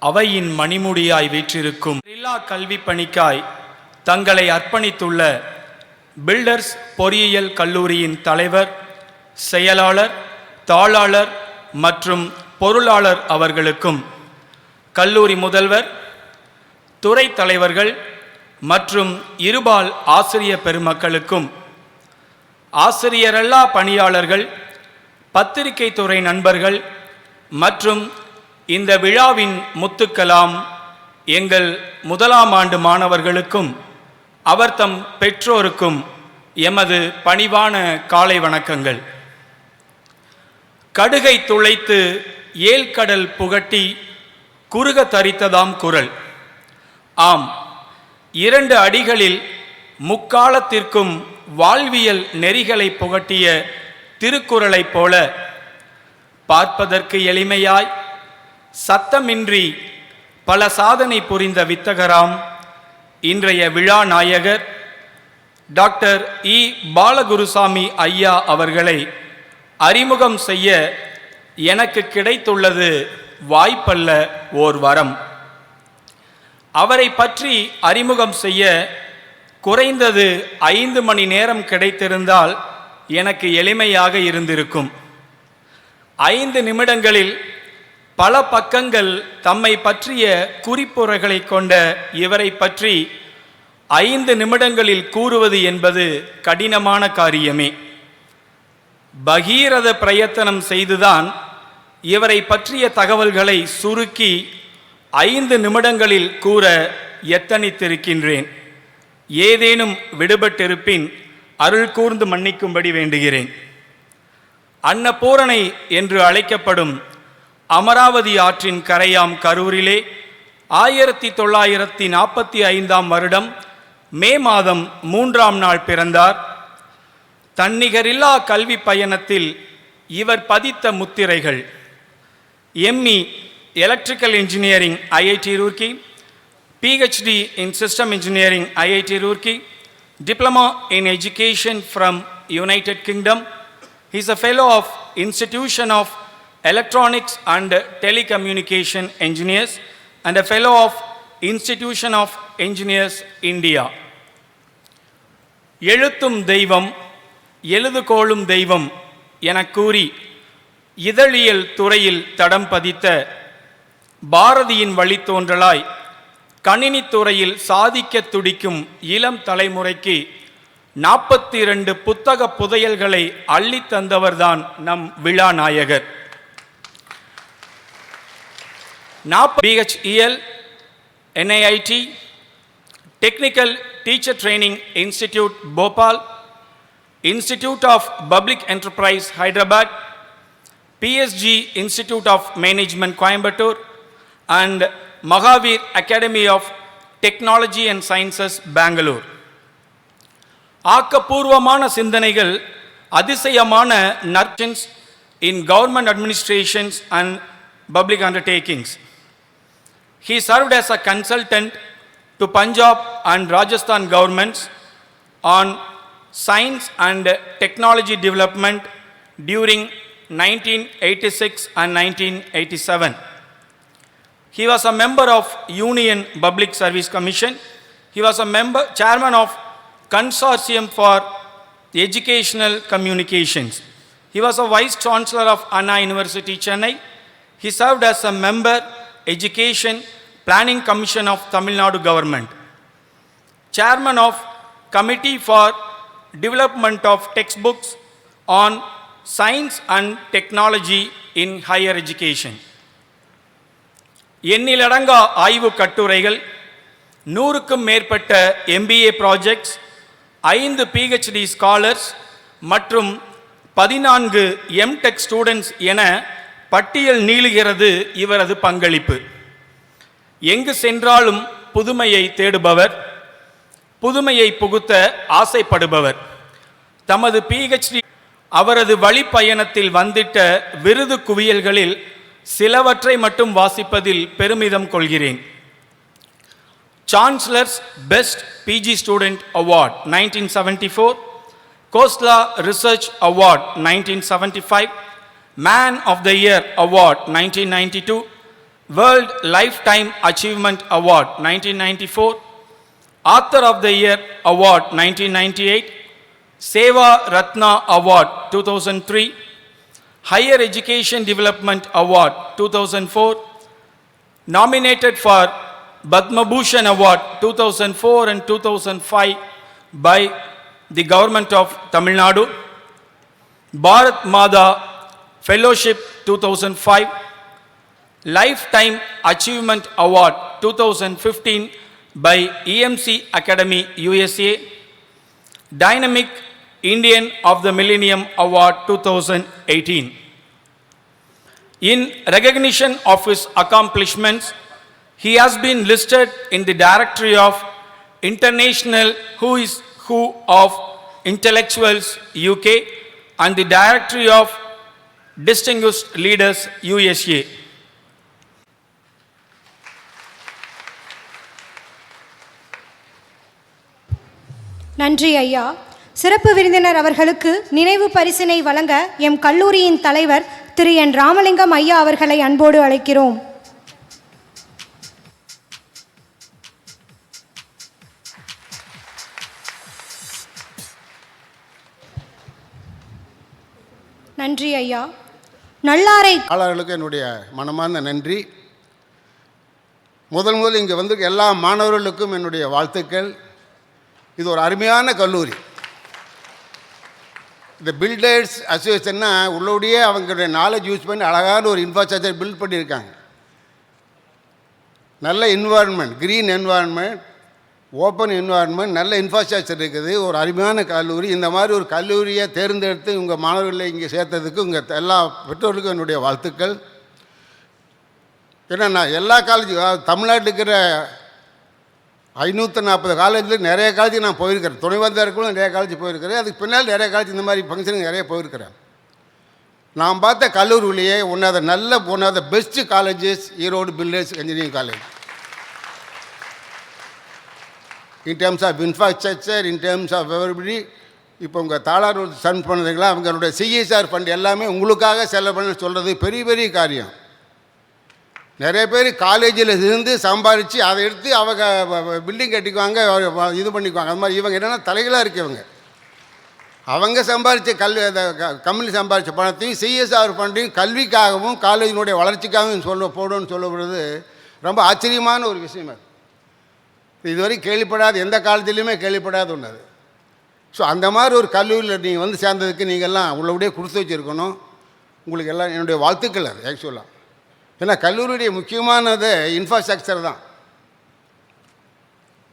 அவையின் மணிமுடியாய் வீற்றிருக்கும் இல்லா கல்வி பணிக்காய் தங்களை அர்ப்பணித்துள்ள பில்டர்ஸ் பொறியியல் கல்லூரியின் தலைவர், செயலாளர், தாளாளர் மற்றும் பொருளாளர் அவர்களுக்கும், கல்லூரி முதல்வர், துறை தலைவர்கள் மற்றும் இருபால் ஆசிரிய பெருமக்களுக்கும், ஆசிரியரல்லா பணியாளர்கள், பத்திரிகை துறை நண்பர்கள் மற்றும் இந்த விழாவின் முத்துக்கலாம் எங்கள் முதலாம் ஆண்டு மாணவர்களுக்கும் அவர் தம் பெற்றோருக்கும் எமது பணிவான காலை வணக்கங்கள். கடுகை துளைத்து ஏழ்கடல் புகட்டி குறுக தரித்ததாம் குரல். ஆம், 2 அடிகளில் முக்காலத்திற்கும் வாழ்வியல் நெறிகளை புகட்டிய திருக்குறளைப் போல பார்ப்பதற்கு எளிமையாய் சத்தமின்றி பல சாதனை புரிந்த வித்தகராம் இன்றைய விழா நாயகர் டாக்டர் இ. பாலகுருசாமி ஐயா அவர்களை அறிமுகம் செய்ய எனக்கு கிடைத்துள்ளது வாய்ப்பல்ல, ஓர் வரம். அவரை பற்றி அறிமுகம் செய்ய குறைந்தது 5 மணி நேரம் கிடைத்திருந்தால் எனக்கு எளிமையாக இருந்திருக்கும். 5 நிமிடங்களில் பல பக்கங்கள் தம்மை பற்றிய குறிப்புரைகளை கொண்ட இவரை பற்றி 5 நிமிடங்களில் கூறுவது என்பது கடினமான காரியமே. பகீரத பிரயத்தனம் செய்துதான் இவரை பற்றிய தகவல்களை சுருக்கி 5 நிமிடங்களில் கூற எத்தனித்திருக்கின்றேன். ஏதேனும் விடுபட்டிருப்பின் அருள் கூர்ந்து மன்னிக்கும்படி வேண்டுகிறேன். அன்னபூரணை என்று அழைக்கப்படும் அமராவதி ஆற்றின் கரையாம் கரூரிலே 1945ஆம் வருடம் மே மாதம் 3ஆம் நாள் பிறந்தார். தன்னிகரில்லா கல்வி பயணத்தில் இவர் பதித்த முத்திரைகள்: ME electrical engineering IIT Roorkee, PhD in System Engineering IIT Roorkee, Diploma in Education from United Kingdom. He is a fellow of Institution of Electronics and Telecommunication Engineers and a fellow of Institution of Engineers India. எழுத்தும் தெய்வம் எழுதுகோளும் தெய்வம் என கூறி இதழியல் துறையில் தடம் பதித்த பாரதியின் வழித்தோன்றலாய் கணினித்துறையில் சாதிக்க துடிக்கும் இளம் தலைமுறைக்கு 42 புத்தக புதையல்களை அள்ளித் தந்தவர்தான் நம் விழா நாயகர். BHEL, NIIT, Technical Teacher Training Institute Bhopal, Institute of Public Enterprise Hyderabad, PSG Institute of Management Coimbatore and Mahavir Academy of Technology and Sciences Bangalore. ஆக்கப்பூர்வமான சிந்தனைகள், அதிசயமான நற்சென்ஸ் in government administrations and public undertakings. He served as a consultant to Punjab and Rajasthan governments on science and technology development during 1986 and 1987. He was a member of Union Public Service Commission. He was a chairman of Consortium for Educational Communications. He was a vice chancellor of Anna University, Chennai. He served as a member, Education Planning Commission of Tamil Nadu Government, chairman of Committee for Development of Textbooks on Science and Technology in Higher Education. எண்ணிலடங்கா ஆய்வு கட்டுரைகள், 100க்கும் மேற்பட்ட MBA projects, 5 PhD scholars மற்றும் 14 MTech students என பட்டியல் நீளுகிறது இவரது பங்களிப்பு. எங்கு சென்றாலும் புதுமையை தேடுபவர், புதுமையை புகுத்த ஆசைப்படுபவர். தமது PhD அவரது வழிப்பயணத்தில் வந்திட்ட விருது குவியல்களில் சிலவற்றை மட்டும் வாசிப்பதில் பெருமிதம் கொள்கிறேன். Chancellor's Best PG Student Award 1974, Khosla Research Award 1975, Man of the Year Award 1992, World Lifetime Achievement Award 1994, Author of the Year Award 1998, Seva Ratna Award 2003, Higher Education Development Award 2004, nominated for Padma Bhushan Award 2004 and 2005 by the Government of Tamil Nadu, Bharat Mata Fellowship 2005, Lifetime Achievement Award 2015 by EMC Academy USA, Dynamic Indian of the Millennium Award 2018. In recognition of his accomplishments, he has been listed in the Directory of International Who is Who of Intellectuals UK and the Directory of Distinguished Leaders USA. நன்றி ஐயா. சிறப்பு விருந்தினர் அவர்களுக்கு நினைவு பரிசினை வழங்க M கல்லூரியின் தலைவர் திரு என் ராமலிங்கம் ஐயா அவர்களை அன்போடு அழைக்கிறோம். நன்றி ஐயா. நல்லாரை ஆளர்களுக்கு என்னுடைய மனமார்ந்த நன்றி. முதல் இங்கே வந்து எல்லா மாணவர்களுக்கும் என்னுடைய வாழ்த்துக்கள். இது ஒரு அருமையான கல்லூரி. இந்த பில்டர்ஸ் அசோசியேஷன்னா உள்ளோடையே அவங்களுடைய நாலேஜ் யூஸ் பண்ணி அழகான ஒரு இன்ஃப்ராஸ்ட்ரக்சர் பில்ட் பண்ணியிருக்காங்க. நல்ல environment, green environment, open environment, நல்ல இன்ஃப்ராஸ்ட்ரக்சர் இருக்குது. ஒரு அருமையான கல்லூரி. இந்த மாதிரி ஒரு கல்லூரியை தேர்ந்தெடுத்து உங்கள் மாணவர்களை இங்கே சேர்த்ததுக்கு உங்கள் எல்லா பெற்றோருக்கும் என்னுடைய வாழ்த்துக்கள். ஏன்னா நான் எல்லா காலேஜும் தமிழ்நாட்டில் இருக்கிற 540 காலேஜில் நிறைய காலேஜுக்கு நான் போயிருக்கிறேன். துணைவேந்தருக்கும் நிறைய காலேஜ் போயிருக்கிறேன். அதுக்கு பின்னால் நிறைய காலேஜ் இந்த மாதிரி ஃபங்க்ஷனுக்கு நிறைய போயிருக்கிறேன். நான் பார்த்த கல்லூரியிலேயே one of the best colleges Erode builders engineering college. In terms of infrastructure, in terms of everybody. இப்போ உங்கள் தாளார் சன் பண்ணதுங்களா, அவங்களுடைய சிஎஸ்ஆர் ஃபண்ட் எல்லாமே உங்களுக்காக செலவு பண்ண சொல்கிறது பெரிய பெரிய காரியம். நிறைய பேர் காலேஜில் இருந்து சம்பாதிச்சு அதை எடுத்து அவங்க பில்டிங் கட்டிக்குவாங்க, இது பண்ணிக்குவாங்க. அது மாதிரி இவங்க என்னென்னா தலைகளாக இருக்கவங்க. அவங்க சம்பாதிச்ச கம்பெனி சம்பாதிச்ச பணத்தையும் சிஎஸ்ஆர் ஃபண்டையும் கல்விக்காகவும் காலேஜினுடைய வளர்ச்சிக்காகவும் போடணும்னு சொல்லப்படுறது ரொம்ப ஆச்சரியமான ஒரு விஷயம். அது இதுவரை கேள்விப்படாத, எந்த காலேஜிலையுமே கேள்விப்படாத ஒன்று அது. ஸோ அந்த மாதிரி ஒரு கல்லூரியில் நீங்கள் வந்து சேர்ந்ததுக்கு நீங்கள்லாம் உள்ளபடியே கொடுத்து வச்சுருக்கணும். உங்களுக்கு எல்லாம் என்னுடைய வாழ்த்துக்கள். அது ஆக்சுவலாக ஏன்னா கல்லூரியுடைய முக்கியமானது இன்ஃப்ராஸ்ட்ரக்சர் தான்.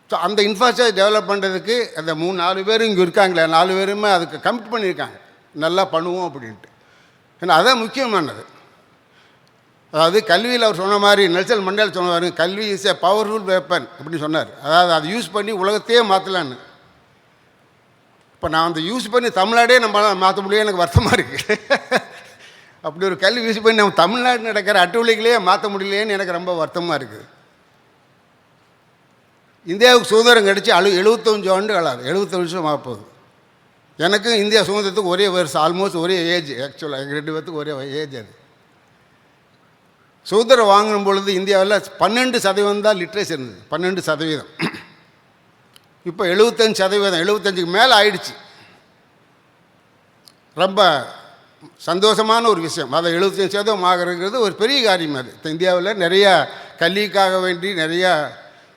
ஸோ அந்த இன்ஃப்ராஸ்ட்ரக்சர் டெவலப் பண்ணுறதுக்கு அந்த 3-4 பேர் இங்கே இருக்காங்களே, 4 பேருமே அதுக்கு கமிட் பண்ணியிருக்காங்க, நல்லா பண்ணுவோம் அப்படின்ட்டு. ஏன்னா அதான் முக்கியமானது. அதாவது கல்வியில் அவர் சொன்ன மாதிரி நெல்சன் மண்டேலா சொன்னார், கல்வி இஸ் ஏ பவர்ஃபுல் வெப்பன் அப்படின்னு சொன்னார். அதாவது அதை யூஸ் பண்ணி உலகத்தையே மாற்றலான்னு. இப்போ நான் அந்த யூஸ் பண்ணி தமிழ்நாடே நம்மளால் மாற்ற முடியும். எனக்கு வருத்தமாக இருக்குது. அப்படி ஒரு கல்வி யூஸ் பண்ணி நம்ம தமிழ்நாடு நடக்கிற அட்டுவலிகளையே மாற்ற முடியலையேன்னு எனக்கு ரொம்ப வருத்தமாக இருக்குது. இந்தியாவுக்கு சுதந்திரம் கிடச்சி 75 ஆண்டுகள் ஆகுது, 70 வருஷம் ஆகப்போகுது. எனக்கும் இந்தியா சுதந்திரத்துக்கு ஒரே வருஷம், ஆல்மோஸ்ட் ஒரே ஏஜ். ஆக்சுவலாக எங்கள் 2 பேர்த்துக்கு ஒரே ஏஜ். அது சுதந்திரம் வாங்கும் பொழுது இந்தியாவில் 12% தான் லிட்ரேச்சர் இருந்தது, 12%. இப்போ 75%, 75க்கு மேலே ஆயிடுச்சு. ரொம்ப சந்தோஷமான ஒரு விஷயம். அதை 75% ஆகிறது ஒரு பெரிய காரியம். அது இந்தியாவில் நிறையா கல்விக்காக வேண்டி நிறையா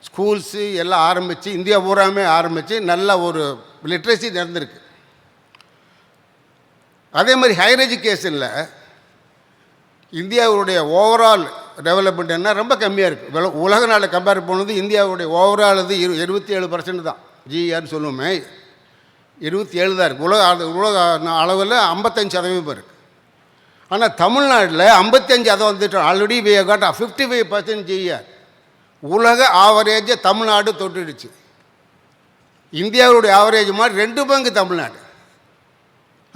ஸ்கூல்ஸு எல்லாம் ஆரம்பித்து, இந்தியா பூராமே ஆரம்பித்து நல்ல ஒரு லிட்ரேசி நடந்திருக்கு. அதே மாதிரி ஹையர் எஜுகேஷனில் இந்தியாவுடைய ஓவரால் டெவலப்மெண்ட் என்ன ரொம்ப கம்மியாக இருக்குது. உலக நாளை கம்பேர் பண்ணுறது இந்தியாவுடைய ஓவரால் இது 27% தான். ஜிஆர்னு சொல்லுவோமே, 27 தான் இருக்குது. உலக அளவில் 55% இருக்குது. ஆனால் தமிழ்நாட்டில் 55 வந்துட்டோம். Already we have got 55% GR. உலக ஆவரேஜை தமிழ்நாடு தொட்டுடுச்சு. இந்தியாவுடைய ஆவரேஜ் மாதிரி 2 பங்கு தமிழ்நாடு.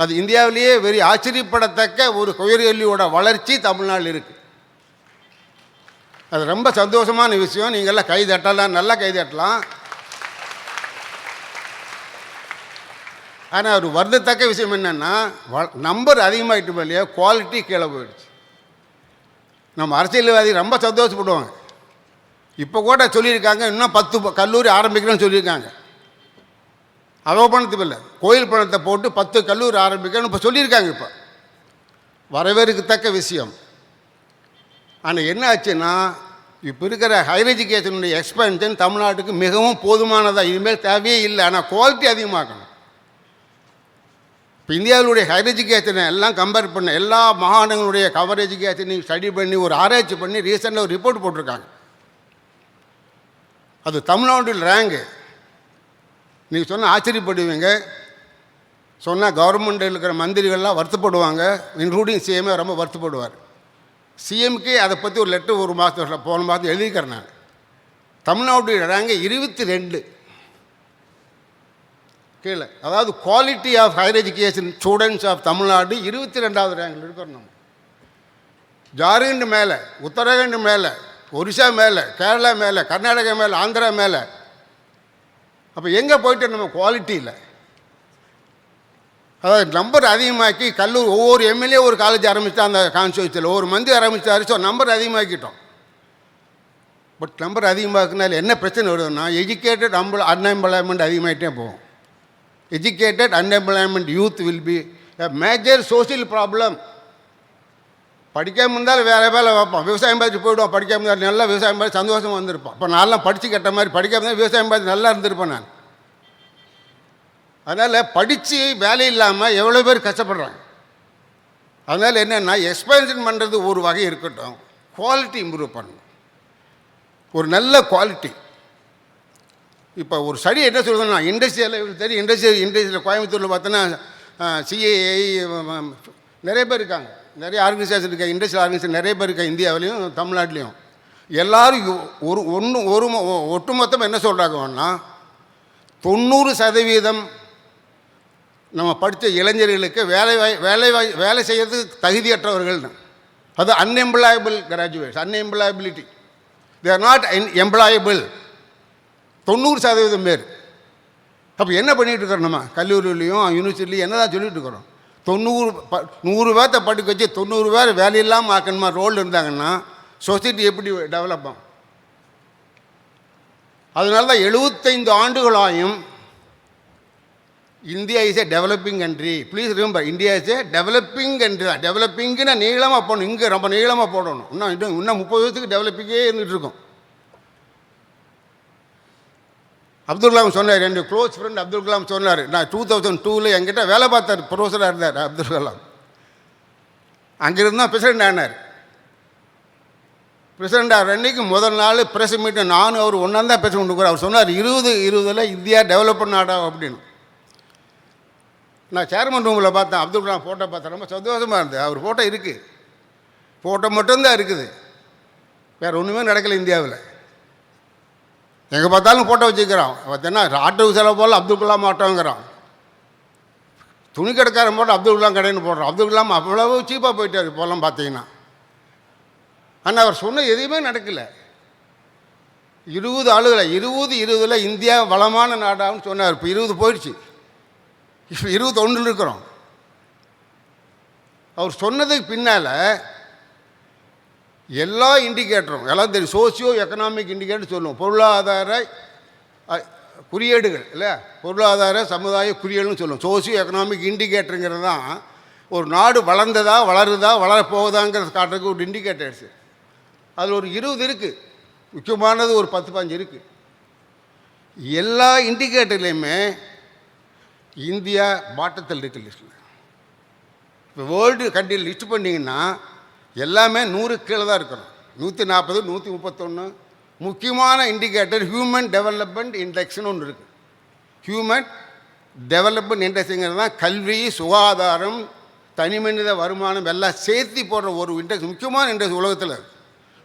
அது இந்தியாவிலேயே வெறி ஆச்சரியப்படத்தக்க ஒரு உயர்கல்வியோட வளர்ச்சி தமிழ்நாடு இருக்குது. அது ரொம்ப சந்தோஷமான விஷயம். நீங்கள்லாம் கை தட்டலாம், நல்லா கை தட்டலாம். ஆனால் ஒரு வருந்தத்தக்க விஷயம் என்னென்னா, நம்பர் அதிகமாகிட்டு இல்லையா, குவாலிட்டி கீழே போயிடுச்சு. நம்ம அரசியல்வாதி ரொம்ப சந்தோஷப்படுவாங்க. இப்போ கூட சொல்லியிருக்காங்க, இன்னும் 10 கல்லூரி ஆரம்பிக்கிறேன்னு சொல்லியிருக்காங்க. அவ பணத்துக்கு இல்லை, கோயில் பணத்தை போட்டு 10 கல்லூரி ஆரம்பிக்கணும்னு இப்போ சொல்லியிருக்காங்க. இப்போ வரவேற்கத்தக்க விஷயம். ஆனால் என்ன ஆச்சுன்னா, இப்போ இருக்கிற ஹையர் எஜுகேஷனுடைய எக்ஸ்பென்ஷன் தமிழ்நாட்டுக்கு மிகவும் போதுமானதாக, இனிமேல் தேவையே இல்லை. ஆனால் குவாலிட்டி அதிகமாக்கணும். இப்போ இந்தியாவுடைய ஹையர் எஜுகேஷனை எல்லாம் கம்பேர் பண்ண எல்லா மாகாணங்களுடைய கவர் எஜுகேஷனையும் ஸ்டடி பண்ணி ஒரு ஆராய்ச்சி பண்ணி ரீசெண்டாக ஒரு ரிப்போர்ட் போட்டிருக்காங்க. அது தமிழ்நாட்டில் ரேங்கு. நீங்கள் சொன்னால் ஆச்சரியப்படுவீங்க. சொன்னால் கவர்மெண்ட்டில் இருக்கிற மந்திரிகள்லாம் வருத்தப்படுவாங்க. இன்க்ளூடிங் சிஎம்ஏ ரொம்ப வருத்தப்படுவார். சிஎம்கே அதை பற்றி ஒரு லெட்டர் ஒரு மாதம் போன மாதம் எழுதிக்கிறேன் நான். தமிழ்நாட்டுடைய ரேங்கு 22 கீழே. அதாவது quality of higher education students of Tamil Nadu 22வது ரேங்கில் இருக்கிறோம் நம்ம. ஜார்க்கண்ட் மேலே, உத்தரகாண்ட் மேலே, ஒரிசா மேலே, கேரளா மேலே, கர்நாடகா மேலே, ஆந்திரா மேலே. அப்போ எங்கே போயிட்டு நம்ம குவாலிட்டியில், அதாவது நம்பர் அதிகமாக்கி கல்லூரி ஒவ்வொரு எம்எல்ஏ ஒரு காலேஜ் ஆரம்பித்தா அந்த கான்ஸ்டியூன்சியில் ஒவ்வொரு மந்திரி ஆரம்பித்தாரு. ஸோ நம்பர் அதிகமாக்கிட்டோம். பட் நம்பர் அதிகமாக்குனால என்ன பிரச்சனை வருதுன்னா, எஜுகேட்டட் அன்எம்ப்ளாய்மெண்ட் அதிகமாகிட்டே போகும். Educated unemployment youth will be a major social problem. படிக்காமல் இருந்தாலும் வேறு வேலை வைப்போம், விவசாயம் பார்த்து போய்டுவோம். படிக்காமல் இருந்தாலும் நல்லா விவசாயம் பார்த்து சந்தோஷமாக வந்திருப்போம். இப்போ நான்லாம் படித்து கட்ட மாதிரி படிக்காமல் இருந்தால் விவசாயம் பார்த்து நல்லா இருந்திருப்பேன் நான். அதனால் படித்து வேலை இல்லாமல் எவ்வளோ பேர் கஷ்டப்படுறாங்க. அதனால் என்னென்னா, எக்ஸ்பென்ஷன் பண்ணுறது ஒரு வகை இருக்கட்டும், குவாலிட்டி இம்ப்ரூவ் பண்ணணும். ஒரு நல்ல குவாலிட்டி. இப்போ ஒரு ஸ்டடி என்ன சொல்லுதுன்னா, இண்டஸ்ட்ரியலில் தெரியும். இண்டஸ்ட்ரியில் கோயம்புத்தூரில் பார்த்தோன்னா சிஏஐ நிறைய பேர் இருக்காங்க, நிறைய ஆர்கனைசேஷன் இருக்காங்க, இண்டஸ்ட்ரியல் ஆர்கனைசேஷன் நிறைய பேர் இருக்காங்க இந்தியாவிலையும் தமிழ்நாட்டிலையும். எல்லோரும் ஒட்டுமொத்தமாக என்ன சொல்கிறாங்கன்னா, 90% நம்ம படித்த இளைஞர்களுக்கு வேலை செய்யறதுக்கு தகுதியற்றவர்கள். அது unemployable graduates, unemployability. They are not employable. 90% பேர். அப்போ என்ன பண்ணிகிட்டு இருக்கிறோம் நம்ம கல்லூரியிலையும் யூனிவர்சிட்டிலையும் என்ன தான் சொல்லிகிட்டு இருக்கிறோம்? 100 பேர்த்தை படிக்க வச்சு 90 பேர் வேலையில்லாமல் ஆக்கணுமா ரோல் இருந்தாங்கன்னா சொசைட்டி எப்படி டெவலப் ஆகும்? அதனால தான் 75 ஆண்டுகளாயும் India is a developing country. Please remember, India is a developing country தான். டெவலப்பிங்னா நீளமாக போடணும், இங்கே ரொம்ப நீளமாக போடணும். இன்னும் 30 வருஷத்துக்கு டெவலப்பிங்கே இருந்துகிட்டு இருக்கும். அப்துல் கலாம் சொன்னார், என்னுடைய க்ளோஸ் ஃப்ரெண்ட் அப்துல் கலாம் சொன்னார். நான் 2002 என்கிட்ட வேலை பார்த்தார், ப்ரொஃபஸராக இருந்தார் அப்துல் கலாம். அங்கிருந்து தான் பிரசிடெண்ட் ஆனார். பிரசிடெண்ட் ஆகிற அன்றைக்கி முதல் நாள் ப்ரெஸ் மீட்டை நானும் அவர் ஒன்றா தான் பேச கொண்டு. அவர் சொன்னார் 2020 இந்தியா டெவலப் நாடா அப்படின்னு. நான் சேர்மன் ரூமில் பார்த்தேன், அப்துல் கலாம் ஃபோட்டோ பார்த்தேன், ரொம்ப சந்தோஷமாக இருந்தது. அவர் ஃபோட்டோ இருக்குது, ஃபோட்டோ மட்டும்தான் இருக்குது, வேறு ஒன்றுமே நடக்கலை இந்தியாவில். எங்கே பார்த்தாலும் ஃபோட்டோ வச்சுக்கிறான். பார்த்தீங்கன்னா ஆட்டோ செலவு போல் அப்துல் கலாம் ஆட்டோங்கிறான், துணி கடைக்காரன் போட்டு அப்துல் கலாம் கடைன்னு போடுறான். அப்துல் கலாம் அவ்வளவு சீப்பாக போயிட்டார் இப்போலாம் பார்த்தீங்கன்னா. ஆனால் அவர் சொன்ன எதுவுமே நடக்கலை. 20 இந்தியா வளமான நாடான்னு சொன்னார். இப்போ 20 போயிடுச்சு, இப்போ 21 இருக்கிறோம். அவர் சொன்னதுக்கு பின்னால் எல்லா இண்டிகேட்டரும் எல்லாம் தெரியும். சோசியோ எக்கனாமிக் இண்டிகேட்டர் சொல்லுவோம், பொருளாதார குறியீடுகள் இல்லை, பொருளாதார சமுதாய குறியீடுன்னு சொல்லுவோம். சோசியோ எக்கனாமிக் இண்டிகேட்டருங்கிறது தான் ஒரு நாடு வளர்ந்ததா வளருதா வளரப்போகுதாங்கிறது காட்டுறதுக்கு ஒரு இண்டிகேட்டர்ஸு. அதில் ஒரு 20 இருக்குது, முக்கியமானது ஒரு 10-15 இருக்குது. எல்லா இண்டிகேட்டர்லேயுமே இந்தியா பாட்டத்தில் இருக்குது லிஸ்ட்டில். இப்போ வேர்ல்டு கண்ட்ரியில் லிஸ்ட் பண்ணிங்கன்னா எல்லாமே 100 கீழே தான் இருக்கிறோம். 140, 131. முக்கியமான இண்டிகேட்டர் ஹியூமன் டெவலப்மெண்ட் இண்டெக்ஸ்னு ஒன்று இருக்குது. ஹியூமன் டெவலப்மெண்ட் இண்டெக்ஸுங்கிறது தான் கல்வி, சுகாதாரம், தனி மனித வருமானம் எல்லாம் சேர்த்து போடுற ஒரு இண்டெக்ஸ், முக்கியமான இண்டெக்ஸ் உலகத்தில்.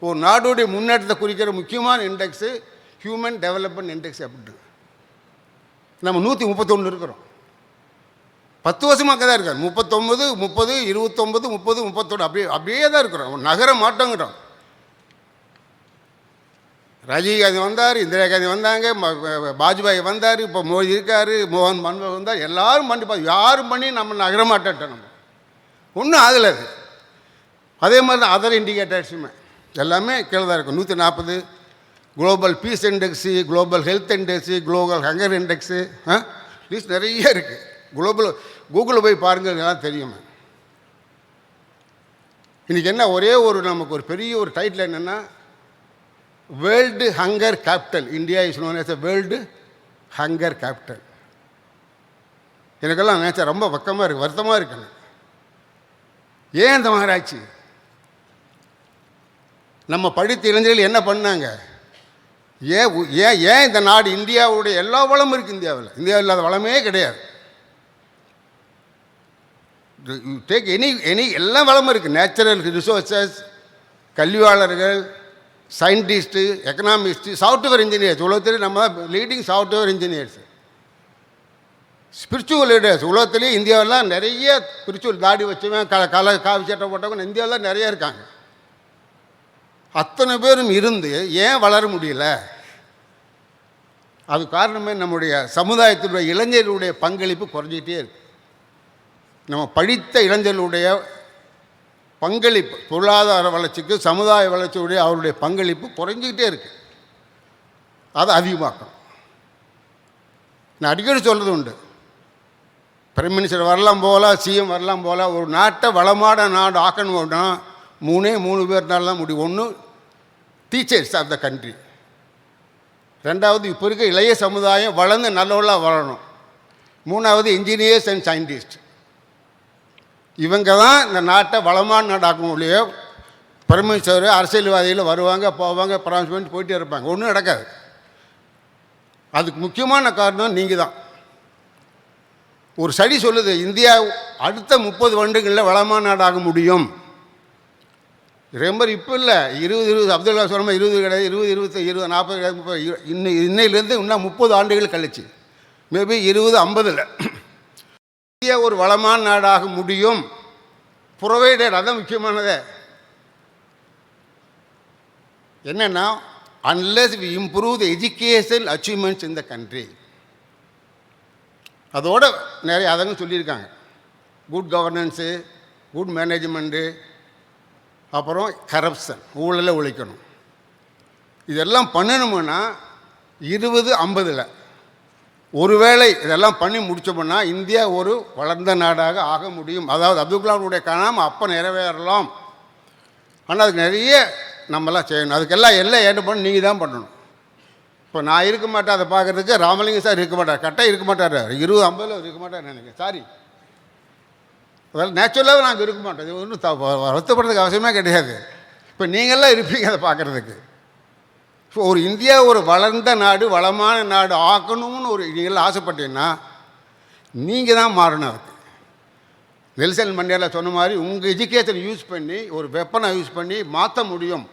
ஒரு நாடுடைய முன்னேற்றத்தை குறிக்கிற முக்கியமான இண்டெக்ஸு ஹியூமன் டெவலப்மெண்ட் இண்டெக்ஸ். அப்படின்ட்டு நம்ம 131 இருக்கிறோம். 10 வருஷமாக தான் இருக்கார். 39, 30, 29, 30, 31 அப்படியே தான் இருக்கிறோம். நகர மாட்டோங்கிறோம். ராஜீவ்காந்தி வந்தார், இந்திரா காந்தி வந்தாங்க, வாஜ்பாய் வந்தார், இப்போ மோடி இருக்கார், மோகன் மன்மோகன் வந்தார். எல்லோரும் பண்ணி யாரும் பண்ணி நம்ம நகர மாட்டோம். நம்ம ஒன்றும் ஆகலை. அது அதே மாதிரி தான் அதர் இண்டிகேட்டர்ஸுமே. எல்லாமே கீழே தான் இருக்கும். 140 global peace index, global health index, global hunger index, list நிறைய இருக்குது. கூகுளில் போய் பாருங்கள், இதெல்லாம் தெரியுமே. இன்றைக்கி என்ன ஒரே நமக்கு ஒரு பெரிய ஒரு டைட்டில் என்னென்னா, world hunger capital. India is known S a world hunger capital. எனக்கெல்லாம் நினச்சா ரொம்ப பக்கமாக இருக்குது, வருத்தமாக இருக்குங்க. ஏன் இந்த மாதிரி ஆச்சு? நம்ம படித்த இளைஞர்கள் என்ன பண்ணாங்க? ஏன் இந்த நாடு, இந்தியாவுடைய எல்லா வளமும் இருக்குது இந்தியாவில் இல்லாத வளமே கிடையாது. டேக் எனி எல்லா வளமும் இருக்குது. நேச்சுரல் ரிசோர்ஸஸ், கல்வியாளர்கள், சயின்டிஸ்ட்டு, எக்கனாமிஸ்ட்டு, சாஃப்ட்வேர் இன்ஜினியர்ஸ். உலகத்திலே நம்ம தான் leading software engineers. Spiritual leaders உலகத்துலேயே இந்தியாவெல்லாம் நிறைய ஸ்பிரிச்சுவல் தாடி வச்சுவேன், காவி சட்டை போட்டவங்க இந்தியாவில் நிறைய இருக்காங்க. அத்தனை பேரும் இருந்து ஏன் வளர முடியல? அது காரணமே நம்முடைய சமுதாயத்தினுடைய இளைஞர்களுடைய பங்களிப்பு குறைஞ்சிக்கிட்டே இருக்கு. நம்ம படித்த இளைஞர்களுடைய பங்களிப்பு பொருளாதார வளர்ச்சிக்கு, சமுதாய வளர்ச்சியுடைய அவருடைய பங்களிப்பு குறைஞ்சிக்கிட்டே இருக்குது. அதை அதிகமாக்கணும். நான் அடிக்கடி சொல்கிறது உண்டு, பிரைம் மினிஸ்டர் வரலாம் போகலாம், சிஎம் வரலாம் போகலாம். ஒரு நாட்டை வளமான நாடு ஆக்கணும்னா 3 பேர்னால தான் முடியும். ஒன்று டீச்சர்ஸ் ஆஃப் த கண்ட்ரி, ரெண்டாவது இப்போ இருக்க இளைய சமுதாயம் வளர்ந்து நல்லவர்களாக வளரணும், மூணாவது இன்ஜினியர்ஸ் அண்ட் சயின்டிஸ்ட். இவங்க தான் இந்த நாட்டை வளமான நாடாக்கும். இல்லையோ பிரைம் மினிஸ்டர் அரசியல்வாதிகள் வருவாங்க போவாங்க, ப்ரான்ஸ்மெண்ட் போயிட்டே இருப்பாங்க, ஒன்றும் நடக்காது. அதுக்கு முக்கியமான காரணம் நீங்கள் தான். ஒரு ஸ்டடி சொல்லுது, இந்தியா அடுத்த 30 வருடங்களில் வளமான நாடாக முடியும். ரொம்ப இப்போ இல்லை, 20 அப்துல் கலாம் சொன்ன 20 கிடையாது, 20 40 கிடையாது, 30 இன்னையிலேருந்து இன்னும் 30 ஆண்டுகள் கழிச்சு, மேபி 2050 இந்தியா ஒரு வளமான நாடாக முடியும். ப்ரொவைடர், அதான் முக்கியமானதே. என்னென்னா, unless we improve the educational achievements in the country. அதோட நிறைய அதங்க சொல்லியிருக்காங்க. குட் கவர்னன்ஸு, குட் மேனேஜ்மெண்ட்டு, அப்புறம் கரப்ஷன், ஊழலை ஒழிக்கணும். இதெல்லாம் பண்ணணுமுன்னா 2050 ஒருவேளை இதெல்லாம் பண்ணி முடிச்சோம்னா இந்தியா ஒரு வளர்ந்த நாடாக ஆக முடியும். அதாவது அப்துல் கலாமுடைய கனவு அப்போ நிறைவேறலாம். ஆனால் அதுக்கு நிறைய நம்மலாம் செய்யணும். அதுக்கெல்லாம் எல்லாம் ஏற்ற பண்ணி நீங்கள் தான் பண்ணணும். இப்போ நான் இருக்க மாட்டேன் அதை பார்க்குறதுக்கு, ராமலிங்கம் சார் இருக்க மாட்டார், கரெக்டாக இருக்க மாட்டார், 2050 இருக்க மாட்டார் நினைக்கிறேன். சாரி, அதெல்லாம் நேச்சுரலாக நாங்கள் இருக்க மாட்டோம். இது ஒன்றும் வருத்தப்படுறதுக்கு அவசியமே கிடையாது. இப்போ நீங்கள்லாம் இருப்பீங்க அதை பார்க்குறதுக்கு. இப்போ ஒரு இந்தியா ஒரு வளர்ந்த நாடு, வளமான நாடு ஆக்கணும்னு நீங்கள்லாம் ஆசைப்பட்டீங்கன்னா நீங்கள் தான் மாறணும். அதுக்கு நெல்சன் மண்டேலா சொன்ன மாதிரி உங்கள் எஜுகேஷனை யூஸ் பண்ணி, ஒரு வெப்பனை யூஸ் பண்ணி மாற்ற முடியும்.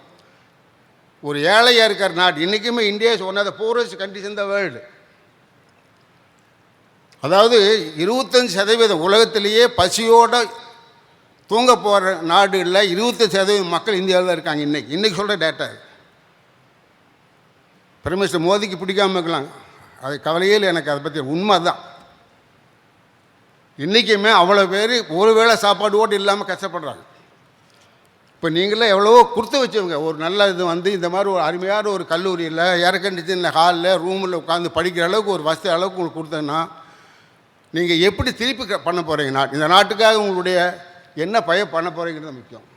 ஒரு ஏழையாக இருக்கிற நாடு, இன்றைக்குமே India is one of the poorest countries in the world. அதாவது 25% உலகத்திலேயே பசியோடு தூங்க போகிற நாடு இல்லை, 25% மக்கள் இந்தியாவில் தான் இருக்காங்க. இன்றைக்கி சொல்கிற டேட்டா. பிரைம் மினிஸ்டர் மோதிக்கு பிடிக்காமல் இருக்கலாம், அது கவலையே இல்லை எனக்கு. அதை பற்றி உண்மை தான். இன்றைக்குமே அவ்வளோ பேர் ஒரு வேளை சாப்பாடு ஓட்டு இல்லாமல் கஷ்டப்படுறாங்க. இப்போ நீங்களே எவ்வளவோ கொடுத்து வச்சவங்க, ஒரு நல்ல இது இந்த மாதிரி ஒரு அருமையான ஒரு கல்லூரியில் ஏர் கண்டிஷன் ஹாலில் ரூமில் உட்காந்து படிக்கிற அளவுக்கு ஒரு வசதி அளவுக்கு உங்களுக்கு கொடுத்தேன்னா நீங்கள் எப்படி திருப்பி பண்ண போகிறீங்க? இந்த நாட்டுக்காக உங்களுடைய என்ன பண்ண போகிறீங்கிறது முக்கியம்.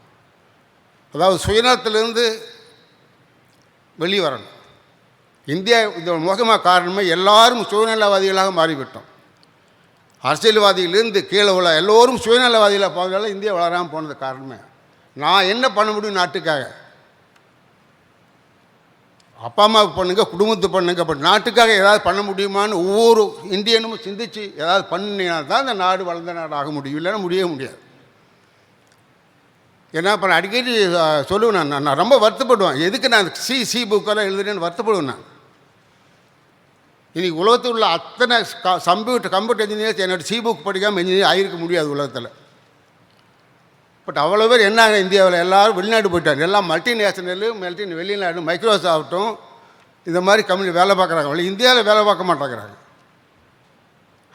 அதாவது சுயநலத்திலிருந்து வெளியே வரணும். இந்தியா இந்த முகமாக காரணமே எல்லாரும் சுயநலவாதிகளாக மாறிவிட்டோம். அரசியல்வாதியிலிருந்து கீழே உள்ள எல்லோரும் சுயநலவாதிகளாக போகிறதால இந்தியா வளராமல் போனது காரணமே. நான் என்ன பண்ண முடியும் நாட்டுக்காக? அப்பா அம்மாவுக்கு பண்ணுங்க, குடும்பத்துக்கு பண்ணுங்க, பட் நாட்டுக்காக ஏதாவது பண்ண முடியுமான்னு ஒவ்வொரு இந்தியனும் சிந்தித்து ஏதாவது பண்ணினா தான் இந்த நாடு வளர்ந்த நாடு ஆக முடியும், இல்லைன்னா முடியவே முடியாது. ஏன்னா இப்போ நான் அடிக்கடி சொல்லுவேன், நான் ரொம்ப வருத்தப்படுவேன். எதுக்கு நான் சி புக்கெல்லாம் எழுதுறேன்னு வருத்தப்படுவேன். நான் இன்றைக்கி உலகத்தில் உள்ள அத்தனை கம்ப்யூட்டர் இன்ஜினியர்ஸ் என்னோடய சி புக் படிக்காமல் இன்ஜினியர் ஆகிருக்க முடியாது உலகத்தில். பட் அவ்வளோ பேர் என்னாங்க, இந்தியாவில் எல்லோரும் வெளிநாடு போயிட்டாங்க. எல்லாம் மல்டிநேஷனலு, வெளிநாடு, மைக்ரோசாஃப்ட்டும் இந்த மாதிரி கம்பெனி வேலை பார்க்குறாங்க. இந்தியாவில் வேலை பார்க்க மாட்டேங்கிறாங்க.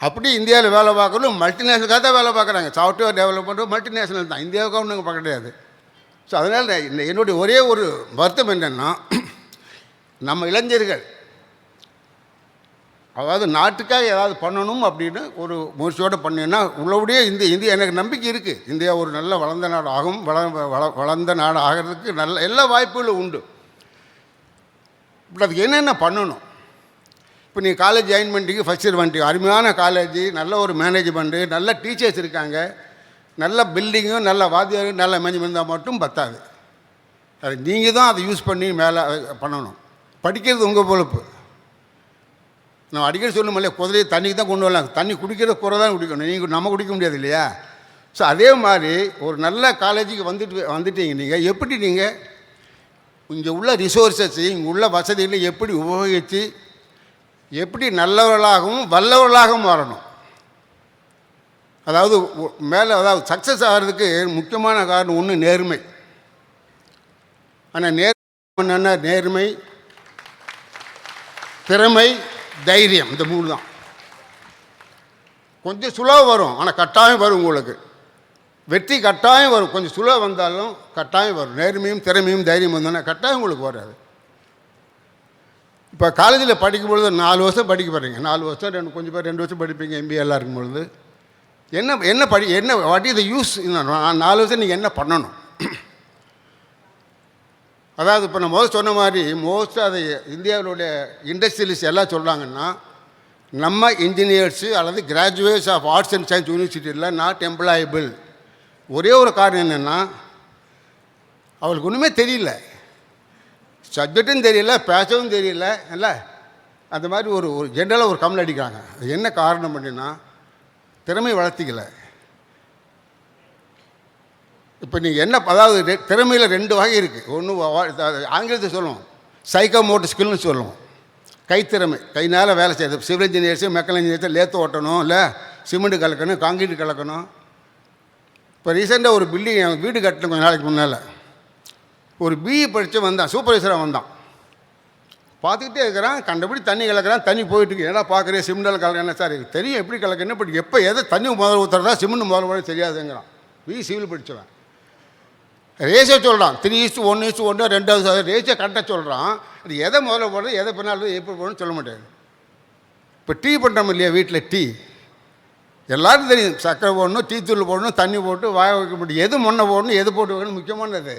அப்படி இந்தியாவில் வேலை பார்க்கணும், மல்டிநேஷனலுக்காக தான் வேலை பார்க்குறாங்க. சாஃப்ட்வேர் டெவலப்மெண்ட்டும் மல்டிநேஷனல் தான், இந்தியாவுக்கு ஒன்றுங்க பார்க்க கிடையாது. ஸோ அதனால் என்னுடைய ஒரே ஒரு வருத்தம் என்னென்னா, நம்ம இளைஞர்கள் அதாவது நாட்டுக்காக ஏதாவது பண்ணணும் அப்படின்னு ஒரு முயற்சியோடு பண்ணினா உள்ளபடியே இந்தியா எனக்கு நம்பிக்கை இருக்குது. இந்தியா ஒரு நல்ல வளர்ந்த நாடு ஆகும். வளர்ந்த நாடு ஆகிறதுக்கு நல்ல எல்லா வாய்ப்புகளும் உண்டு. பட் அதுக்கு என்னென்ன பண்ணணும்? இப்போ நீங்கள் காலேஜ் ஜாயின் பண்ணிட்டீங்க, ஃபஸ்ட் இயர் வந்துட்டீங்க, அருமையான காலேஜ், நல்ல ஒரு மேனேஜ்மெண்ட்டு, நல்ல டீச்சர்ஸ் இருக்காங்க, நல்ல பில்டிங்கும், நல்ல வாத்தியாரும், நல்ல மேனேஜ்மெண்ட் இருந்தால் மட்டும் பத்தாது. அது நீங்கள் தான் அதை யூஸ் பண்ணி மேலே பண்ணணும். படிக்கிறது உங்கள் பொறுப்பு. நான் அடிக்கடி சொல்லணும் இல்லையா, குதிரையை தண்ணிக்கு தான் கொண்டு வரலாம், தண்ணி குடிக்கிற குறை தான் குடிக்கணும், நீங்கள் நம்ம குடிக்க முடியாது இல்லையா? ஸோ அதே மாதிரி ஒரு நல்ல காலேஜுக்கு வந்துட்டீங்க, நீங்கள் எப்படி நீங்கள் இங்கே உள்ள ரிசோர்ஸஸ், இங்கே உள்ள வசதிகளை எப்படி உபயோகித்து எப்படி நல்லவர்களாகவும் வல்லவர்களாகவும் மாறணும். அதாவது அதாவது சக்ஸஸ் ஆகிறதுக்கு முக்கியமான காரணம் ஒன்று நேர்மை. ஆனால் என்னென்னா நேர்மை, திறமை, தைரியம், இந்த 3 தான். கொஞ்சம் சுலபம் வரும், ஆனால் கட்டாயம் வரும். உங்களுக்கு வெற்றி கட்டாயம் வரும். கொஞ்சம் சுலபம் வந்தாலும் கட்டாயம் வரும். நேர்மையும் திறமையும் தைரியம் வந்தோன்னா கட்டாயம் உங்களுக்கு வராது. இப்போ காலேஜில் படிக்கும்பொழுது 4 வருஷம் படிக்க போகிறீங்க, 4 வருஷம் கொஞ்சம் பேர் 2 வருஷம் படிப்பீங்க. MBA எல்லாம் இருக்கும்பொழுது என்ன வாட் இஸ் த யூஸ்? 4 வருஷம் நீங்கள் என்ன பண்ணணும்? அதாவது இப்போ நான் சொன்ன மாதிரி அதை இந்தியாவிலுடைய இண்டஸ்ட்ரியலிஸ்ட் எல்லாம் சொல்கிறாங்கன்னா, நம்ம இன்ஜினியர்ஸு அல்லது graduates of arts and science யூனிவர்சிட்டியில் நாட் எம்ப்ளாயபிள். ஒரே ஒரு காரணம் என்னென்னா, அவளுக்கு ஒன்றுமே தெரியல, சப்ஜெக்டும் தெரியல, பேசவும் தெரியல, இல்லை அந்த மாதிரி ஒரு ஜென்ரலாக ஒரு கம்மல் அடிக்கிறாங்க. அது என்ன காரணம் அப்படின்னா, திறமை வளர்த்திக்கல. இப்போ நீங்கள் என்ன, அதாவது திறமையில் 2 வகை இருக்குது. ஒன்று ஆங்கிலத்தை சொல்லுவோம் சைக்கோமோட்டர் ஸ்கில்னு சொல்லுவோம், கைத்திறமை, கைனால் வேலை செய்யுது. Civil engineers, McGill engineers lathe ஓட்டணும், இல்லை சிமெண்ட்டு கலக்கணும், காங்கிரீட் கலக்கணும். இப்போ ரீசெண்டாக ஒரு பில்டிங் வீடு கட்டணும் கொஞ்சம் நாளைக்கு முன்னால், ஒரு பிஇ படித்து வந்தான், சூப்பர்வைசராக வந்தான். பார்த்துக்கிட்டே இருக்கிறான், கண்டபடி தண்ணி கலக்கிறான், தண்ணி போயிட்டுருக்கு. ஏன்னா பார்க்குறேன் சிமெண்டில் கலக்கிறேன். சார் எனக்கு தெரியும் எப்படி கலக்கணும், பட் எப்போ எதை தண்ணி முதல்ல ஊற்றுறதா சிமெண்ட் முதல்ல தெரியாதுங்கிறான். பிஇ சிவில் படித்தவன். ரேஷியோ சொல்கிறான், 3:1:1, 2வது ரேஷியோ கரெக்டாக சொல்கிறான். அது எதை முதல்ல போடுறது, எதை பின்னால் எப்படி போடணும்னு சொல்ல மாட்டேன். இப்போ டீ பண்ணுறோம் இல்லையா வீட்டில், டீ எல்லோரும் தெரியும், சக்கரை போடணும், டீ தூள் போடணும், தண்ணி போட்டு வாய வைக்க முடியும், எது முன்ன போடணும், எது போட்டு வைக்கணும் முக்கியமானது.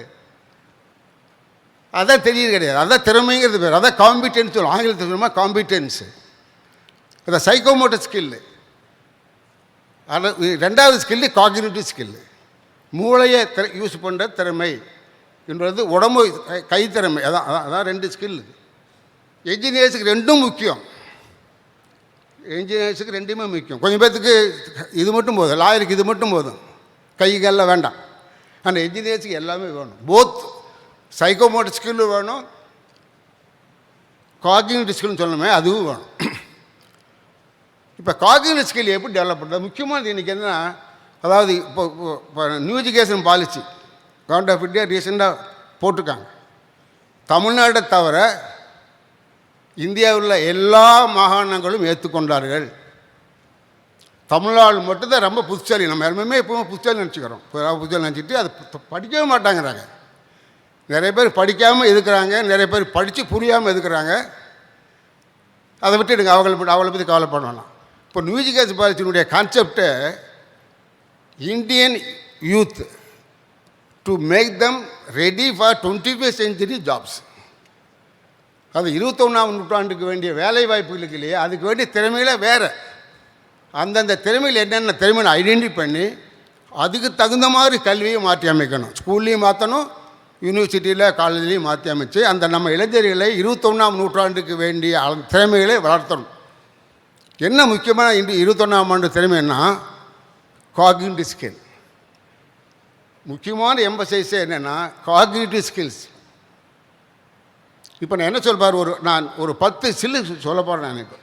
அதான் தெரியுது கிடையாது. அதான் திறமைங்கிறது பேர். அதான் காம்பிட்டன்ஸ் சொல்லுவோம், ஆங்கிலத்தில் சொல்லுமா காம்பிட்டன்ஸு. அதான் சைக்கோமோட்டர் ஸ்கில்லு. அது 2வது ஸ்கில்லு காக்னிட்டிவ் ஸ்கில்லு, மூளையை யூஸ் பண்ணுற திறமை என்பது உடம்பு கைத்திறமை. அதான் 2 ஸ்கில். என்ஜினியர்ஸுக்கு 2ம் முக்கியம். என்ஜினியர்ஸுக்கு 2மே முக்கியம். கொஞ்சம் பேர்த்துக்கு இது மட்டும் போதும், லாயருக்கு இது மட்டும் போதும், கைகள்லாம் வேண்டாம். ஆனால் என்ஜினியர்ஸுக்கு எல்லாமே வேணும். போத் சைக்கோமோட்டர் ஸ்கில்லும் வேணும், காக்னிட்டிவ் ஸ்கில்னு சொல்லணுமே அதுவும் வேணும். இப்போ காக்னிட்டிவ் ஸ்கில் எப்படி டெவலப் பண்ணுறது? முக்கியமானது இன்றைக்கி என்னன்னா, அதாவது இப்போ new education policy government of India ரீசெண்டாக போட்டிருக்காங்க. தமிழ்நாட்டை தவிர இந்தியாவில் எல்லா மாகாணங்களும் ஏற்றுக்கொண்டார்கள். தமிழ்நாடு மட்டும்தான் ரொம்ப புத்திசாலி. நம்ம எல்லாமே எப்பவுமே புத்திசாலி நினச்சிக்கிறோம். புத்திசாலி நினச்சிட்டு அதை படிக்கவே மாட்டாங்கிறாங்க. நிறைய பேர் படிக்காமல் இருக்கிறாங்க, நிறைய பேர் படித்து புரியாமல் இருக்கிறாங்க. அதை விட்டுடுங்க, அவளை பற்றி கவலைப்பட வேணாம். இப்போ நியூ எஜுகேஷன் பாலிசியினுடைய கான்செப்டை Indian youth to make them ready for 21st century jobs. அது 21ஆம் நூற்றாண்டுக்கு வேண்டிய வேலை வாய்ப்புகளுக்கு இல்லையே, அதுக்கு வேண்டிய திறமையில வேறு அந்தந்த திறமையில் என்னென்ன திறமையை ஐடென்டிஃபை பண்ணி அதுக்கு தகுந்த மாதிரி கல்வியை மாற்றி அமைக்கணும். ஸ்கூல்லையும் மாற்றணும், யூனிவர்சிட்டியில் காலேஜ்லேயும் மாற்றி அமைச்சு அந்த நம்ம இளைஞர்களை 21ஆம் நூற்றாண்டுக்கு வேண்டிய திறமைகளை வளர்த்தணும். என்ன முக்கியமான 21ஆம் ஆண்டு திறமைன்னா காக்னிட்டிவ் ஸ்கில். முக்கியமான எம்பசைஸே என்னென்னா காக்னிட்டிவ் ஸ்கில்ஸ். இப்போ நான் என்ன சொல்பார், நான் ஒரு 10 ஸ்கில்லு சொல்ல போகிறேன். நான் இப்போ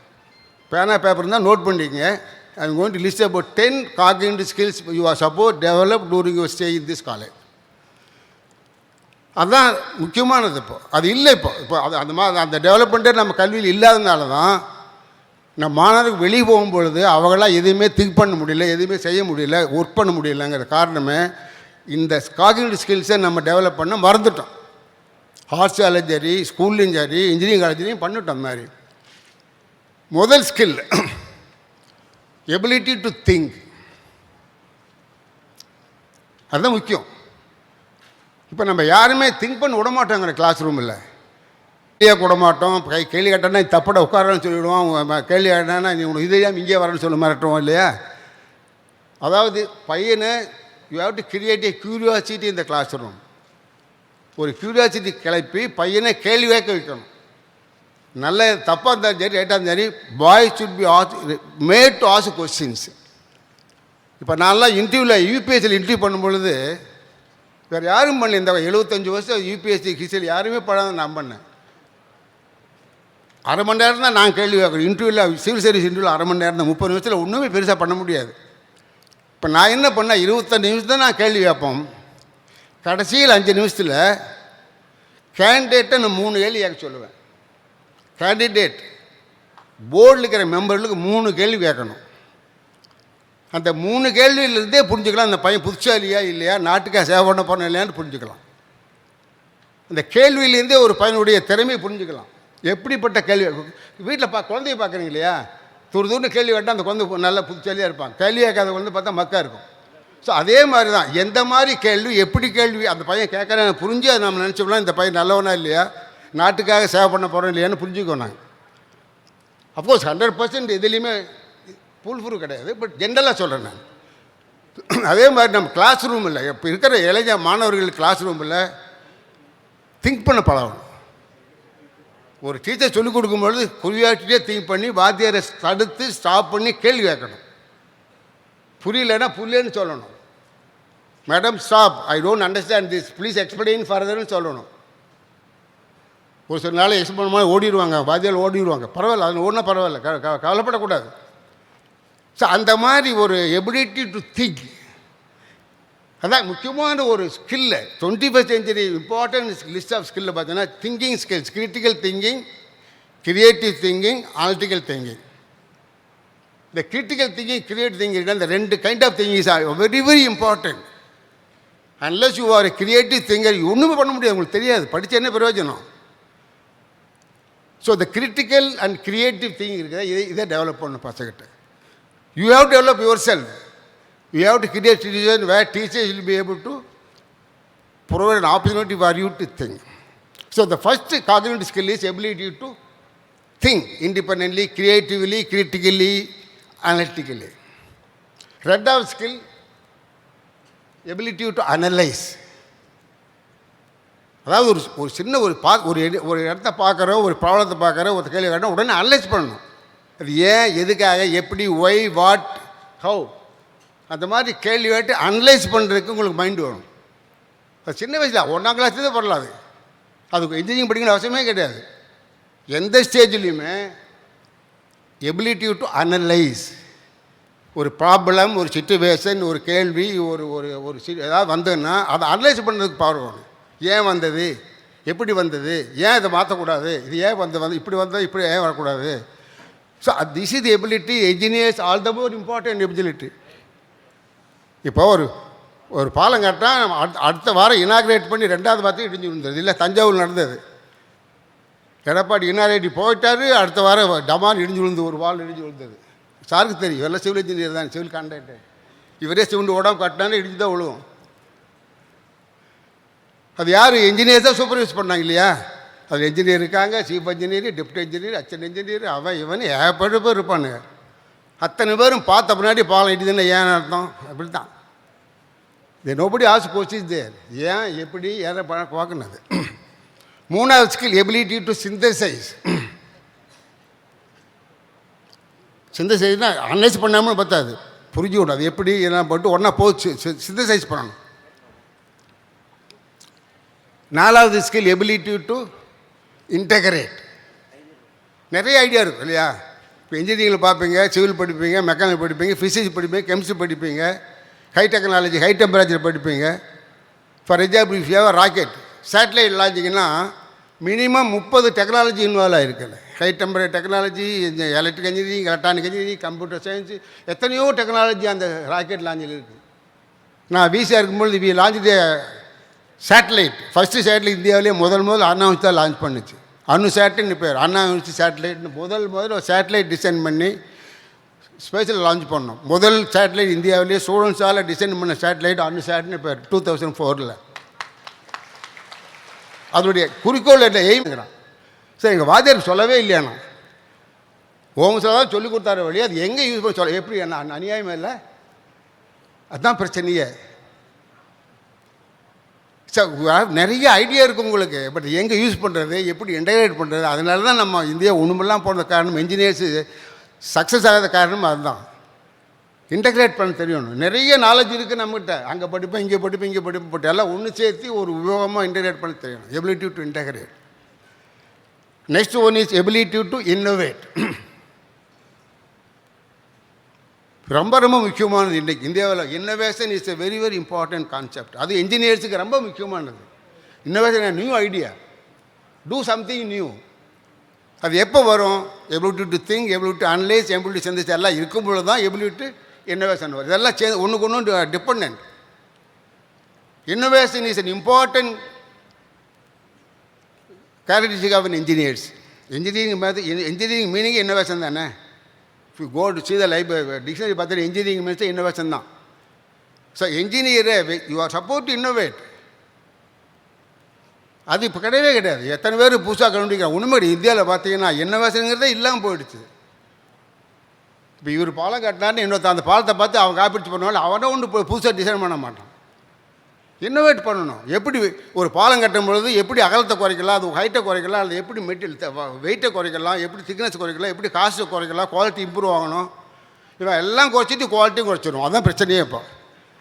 பேனா பேப்பர் தான் நோட் பண்ணிக்கங்க. I am going to list about 10 cognitive skills you are suppose develop during your stay in this college. அதுதான் முக்கியமானது. அது இல்லை. இப்போ அது அந்த மாதிரி அந்த டெவலப்மெண்ட்டே நம்ம கல்வியில் இல்லாததுனால தான் நம்ம மாணவர்கள் வெளியே போகும்பொழுது அவங்களாம் எதுவுமே திங்க் பண்ண முடியல, எதுவுமே செய்ய முடியல, ஒர்க் பண்ண முடியலங்கிற காரணமே இந்த காகினிட்டிவ் ஸ்கில்ஸை நம்ம டெவலப் பண்ண மறந்துட்டோம். ஹாஸ்டலும் சரி, ஸ்கூல்லையும் சரி, இன்ஜினியரிங் காலேஜ்லேயும் பண்ணிட்டோம். அந்த மாதிரி முதல் ஸ்கில் எபிலிட்டி டு திங்க், அதுதான் முக்கியம். இப்போ நம்ம யாருமே திங்க் பண்ண விட மாட்டோங்கிற கிளாஸ் ரூமில் கேள்வியாக விட மாட்டோம். கேள்வி கேட்டோன்னா தப்பட உட்காரன்னு சொல்லிவிடுவோம். கேள்வி கேட்டானா நீ உனக்கு இதே இங்கே வரேன்னு சொல்லி மிரட்டுவோம் இல்லையா? அதாவது பையனை you have to create A curiosity இந்த கிளாஸ் ரூம். ஒரு க்யூரியாசிட்டி கிளப்பி பையனை கேள்வி கேட்க வைக்கணும். நல்ல தப்பாக இருந்தாலும் சரி, ரைட்டாக இருந்தாலும் சரி, boy should be made to ask questions. இப்போ நான்லாம் இன்டர்வியூவில் யூபிஎஸ்சியில் இன்டர்வியூ பண்ணும்பொழுது வேறு யாரும் பண்ணல. இந்த 75 வருஷம் யூபிஎஸ்சி ஹிஸ்டரியில் யாருமே படாத நான் பண்ணேன். அரை மணி நேரம் தான் நான் கேள்வி கேட்கணும். இன்டர்வியூவில் சிவில் சர்வீஸ் இன்டர்வியூவில் அரை மணி நேரம் தான். 30 நிமிஷத்தில் ஒன்றுமே பெருசாக பண்ண முடியாது. இப்போ நான் என்ன பண்ணேன், 25 நிமிஷம் தான் நான் கேள்வி கேட்போம். கடைசியில் 5 நிமிஷத்தில் கேண்டிடேட்டை நான் 3 கேள்வி கேட்க சொல்லுவேன். கேண்டிடேட் போர்டில் இருக்கிற மெம்பர்களுக்கு 3 கேள்வி கேட்கணும். அந்த 3 கேள்வியிலிருந்தே புரிஞ்சுக்கலாம் அந்த பையன் புதுச்சாலியா இல்லையா, நாட்டுக்காக சேவை பண்ண போன இல்லையான்னு புரிஞ்சுக்கலாம். அந்த கேள்வியிலேருந்தே ஒரு பையனுடைய திறமையை புரிஞ்சுக்கலாம். எப்படிப்பட்ட கேள்வி வீட்டில் குழந்தைய பார்க்குறீங்க இல்லையா, தூரன்னு கேள்வி கேட்டால் அந்த குழந்தை நல்ல புதுச்சாலியாக இருப்பாங்க. கேள்வி கேட்காத குழந்தை பார்த்தா மக்கா இருக்கும். ஸோ அதே மாதிரி தான் எந்த மாதிரி கேள்வி, எப்படி கேள்வி அந்த பையன் கேட்குறேன் புரிஞ்சு அதை நம்ம நினச்சோம்னா இந்த பையன் நல்லவனா இல்லையா, நாட்டுக்காக சேவை பண்ண போகிறோம் இல்லையான்னு புரிஞ்சுக்கோ. நாங்கள் அஃப்கோர்ஸ் 100% எதுலேயுமே ஃபுல்ஃப்ரூ கிடையாது, பட் ஜென்ரலாக சொல்கிறேன் நான். அதே மாதிரி நம்ம கிளாஸ் ரூமில் இப்போ இருக்கிற இளைஞ மாணவர்கள் கிளாஸ் ரூமில் திங்க் பண்ண பழகணும். ஒரு டீச்சர் சொல்லிக் கொடுக்கும்பொழுது குறியாட்டிகிட்டே திங்க் பண்ணி வாத்தியாரை தடுத்து ஸ்டாப் பண்ணி கேள்வி கேட்கணும். புரியலன்னா புரியலன்னு சொல்லணும். Madam stop, I don't understand this, please explain ஃபர்தர்னு சொல்லணும். ஒரு சில நாள் எக்ஸ்பிளைன் பண்ணி ஓடிடுவாங்க, வாத்தியார் ஓடிடுவாங்க. பரவாயில்ல, அது ஓடினா பரவாயில்ல, கவலைப்படக்கூடாது. ஸோ அந்த மாதிரி ஒரு எபிலிட்டி டு திங்க், அதான் முக்கியமான ஒரு skill. 21st century important list of ஸ்கில்ல பார்த்தீங்கன்னா thinking skills, critical thinking, creative thinking, analytical thinking. இந்த கிரிட்டிக்கல் திங்கிங், கிரியேட்டிவ் திங்கிங், இந்த 2 kind of thinkings are very very important. Unless you are creative thinker ஒன்றுமே பண்ண முடியாது, உங்களுக்கு தெரியாது, படித்த என்ன பிரயோஜனம். ஸோ இந்த கிரிட்டிக்கல் அண்ட் கிரியேட்டிவ் திங்கிங் இருக்குது, இதை டெவலப் பண்ணணும் பசங்கிட்ட. You have to develop yourself. You have to create a situation where teachers will be able to provide an opportunity for you to think. So the first cognitive skill is ability to think independently, creatively, critically, analytically. Reddive skill, ability to analyze. அதாவது ஒரு சின்ன ஒரு இடத்த பார்க்குறோம், ஒரு ப்ராப்ளத்தை பார்க்குறோம், ஒரு கேள்வி கேட்டோம், உடனே அனலைஸ் பண்ணணும். அது ஏன், எதுக்காக, எப்படி, ஒய், வாட், ஹவு, அந்த மாதிரி கேள்வி கேட்டு அனலைஸ் பண்ணுறதுக்கு உங்களுக்கு மைண்டு வரும். அது சின்ன வயசில் 1ஆம் கிளாஸ்லேயே பண்ணலாம். அதுக்கு இன்ஜினியரிங் படிக்கிற அவசியமே கிடையாது. எந்த ஸ்டேஜ்லேயுமே எபிலிட்டி டு அனலைஸ், ஒரு ப்ராப்ளம், ஒரு சிச்சுவேஷன், ஒரு கேள்வி, ஒரு ஒரு ஏதாவது வந்ததுன்னா அதை அனலைஸ் பண்ணுறதுக்கு பவர் வேணும். ஏன் வந்தது, எப்படி வந்தது, ஏன் இதை மாற்றக்கூடாது, இது ஏன் வந்து இப்படி வந்தது, இப்படி ஏன் வரக்கூடாது. So this is the ability engineers all the more important ability. இப்போ ஒரு பாலம் கட்டால் அடுத்த வாரம் இனாக்ரேட் பண்ணி 2வது வாரத்தையும் இடிஞ்சு விழுந்தது. இல்லை, தஞ்சாவூர் நடந்தது. எடப்பாடி இனாக்ரேட் போயிட்டார், அடுத்த வாரம் டமான் இடிஞ்சு விழுந்து, ஒரு வால் இடிஞ்சு விழுந்தது. சாருக்கு தெரியும், இவரெல்லாம் சிவில் இன்ஜினியர் தான், சிவில் கான்ட்ராக்டர். இவரே சிவுண்டு ஓடாமல் கட்டினாலும் இடிஞ்சு தான் விழுவும். அது யார், என்ஜினியர் தான் சூப்பர்வைஸ் பண்ணாங்க இல்லையா. அது என்ஜினியர் இருக்காங்க, chief engineer, deputy engineer, assistant engineer, அவன் இவன் ஏகப்பட்ட பேர் இருப்பானுங்க. அத்தனை பேரும் பார்த்த பின்னாடி பாலம் இடிதுன்னு ஏன் அர்த்தம், அப்படி தான். நோபடி ஆஸ் கொஸ்டின்ஸ் தேர், ஏன், எப்படி, ஏன் பார்க்கணுது. 3வது ஸ்கில் எபிலிட்டி டு சிந்தசைஸ். சிந்தசைஸ்னால் அனலைஸ் பண்ணாமல் பார்த்தாது, புரிஞ்சு விடும். அது எப்படி என்ன போட்டு ஒன்றா போச்சு சிந்தசைஸ் பண்ணணும். 4வது ஸ்கில் எபிலிட்டி டு இன்டெகிரேட். நிறைய ஐடியா இருக்கும் இல்லையா. இப்போ இன்ஜினியரிங்கில் பார்ப்பீங்க, சிவில் படிப்பீங்க, மெக்கானிக் படிப்பீங்க, ஃபிசிக்ஸ் படிப்பீங்க, கெமிஸ்ட்ரி படிப்பீங்க, ஹை டெக்னாலஜி, ஹை டெம்பரேச்சர் படிப்பீங்க. For example, if you have rocket, satellite லாஞ்சிங்கன்னா மினிமம் 30 டெக்னாலஜி இன்வால்வ் ஆகிருக்குது. High temperature technology, electric engineering, electronic engineering, computer science, எத்தனையோ டெக்னாலஜி அந்த ராக்கெட் லாஞ்சில் இருக்குது. நான் விசியாக இருக்கும்பொழுது we launch satellite. First satellite இந்தியாவிலே முதல் அண்ணா யூனிவர்சிட்டி தான் லான்ச் பண்ணுச்சு. அணுசேட்டுன்னு பேர். அண்ணா யூனிவர்சிட்டி சேட்டலைட்னு முதல்ல சேட்டலைட் டிசைன் பண்ணி ஸ்பேஸில் லான்ச் பண்ணோம். முதல் சேட்டலைட் இந்தியாவிலேயே ஸ்டூடெண்ட்ஸால் டிசைன் பண்ண சேட்டலைட் அணுசேட்னு பேர் 2004. அதனுடைய குறிக்கோள் என்ன எய்ம்ங்கிறான். சரி, எங்கள் வாத்தியார் சொல்லவே இல்லையாண்ணா, ஓம்ஸில் தான் சொல்லிக் கொடுத்தாரு வழி, அது எங்கே யூஸ் பண்ண சொல்ல எப்படி என்ன அநியாயமே இல்லை? அதுதான் பிரச்சனையே. நிறைய ஐடியா இருக்குது உங்களுக்கு, பட் எங்கே யூஸ் பண்ணுறது, எப்படி இன்டகிரேட் பண்ணுறது, அதனால தான் நம்ம இந்தியா ஒன்றுமெல்லாம் போன காரணம், என்ஜினியர்ஸு சக்ஸஸ் ஆகாத காரணம் அதுதான். இன்டகிரேட் பண்ண தெரியணும். நிறைய நாலேஜ் இருக்குது நம்மகிட்ட, அங்கே படிப்பேன் இங்கே படிப்பேன் எல்லாம் ஒன்று சேர்த்து ஒரு உபயோகமாக இன்டகிரேட் பண்ண தெரியணும். Ability to integrate. Next one is ability to innovate. ரொம்ப முக்கியமானது இன்றைக்கி இந்தியாவில். Innovation is a very very important concept. அது என்ஜினியர்ஸுக்கு ரொம்ப முக்கியமானது. Innovation new idea, do something new. அது எப்போ வரும்? Ability to think, ability to analyse, ability to சிந்திச்சு எல்லாம் இருக்கும்பொழுது தான் எபிலிட்டி டு இன்னோவேஷன் வரும். இதெல்லாம் ஒன்றுக்கு ஒன்று depend. Innovation is an important characteristic of an engineers. Engineering meaning innovation தானே. If you go to see the library, dictionary பார்த்தா engineering means innovation தான். ஸோ என்ஜினியரே you are support to innovate. அது இப்போ கிடையவே கிடையாது. எத்தனை பேர் புதுசாக கண்டுபிடிக்கிறாங்க. உண்மையோட இந்தியாவில் பார்த்தீங்கன்னா இன்னோவேஷனுங்கிறதே இல்லாமல் போயிடுச்சு. இப்போ இவர் பாலம் கட்டினார்னு இன்னொருத்த அந்த பாலத்தை பார்த்து அவன் காப்பிடிச்சு பண்ணுவாங்க, அவனே ஒன்று புதுசாக டிசைன் பண்ண மாட்டான். இன்னோவேட் பண்ணணும். எப்படி ஒரு பாலம் கட்டும் பொழுது எப்படி அகலத்தை குறைக்கலாம், அது ஹைட்டை குறைக்கலாம், அது எப்படி மெட்டீரியல் வெயிட்டை குறைக்கலாம், எப்படி திக்னஸ் குறைக்கலாம், எப்படி காஸ்ட்டை குறைக்கலாம், குவாலிட்டி இம்ப்ரூவ் ஆகணும். இவன் எல்லாம் குறைச்சிட்டு குவாலிட்டியும் குறைச்சிடுவோம். அதுதான் பிரச்சனையே. இப்போ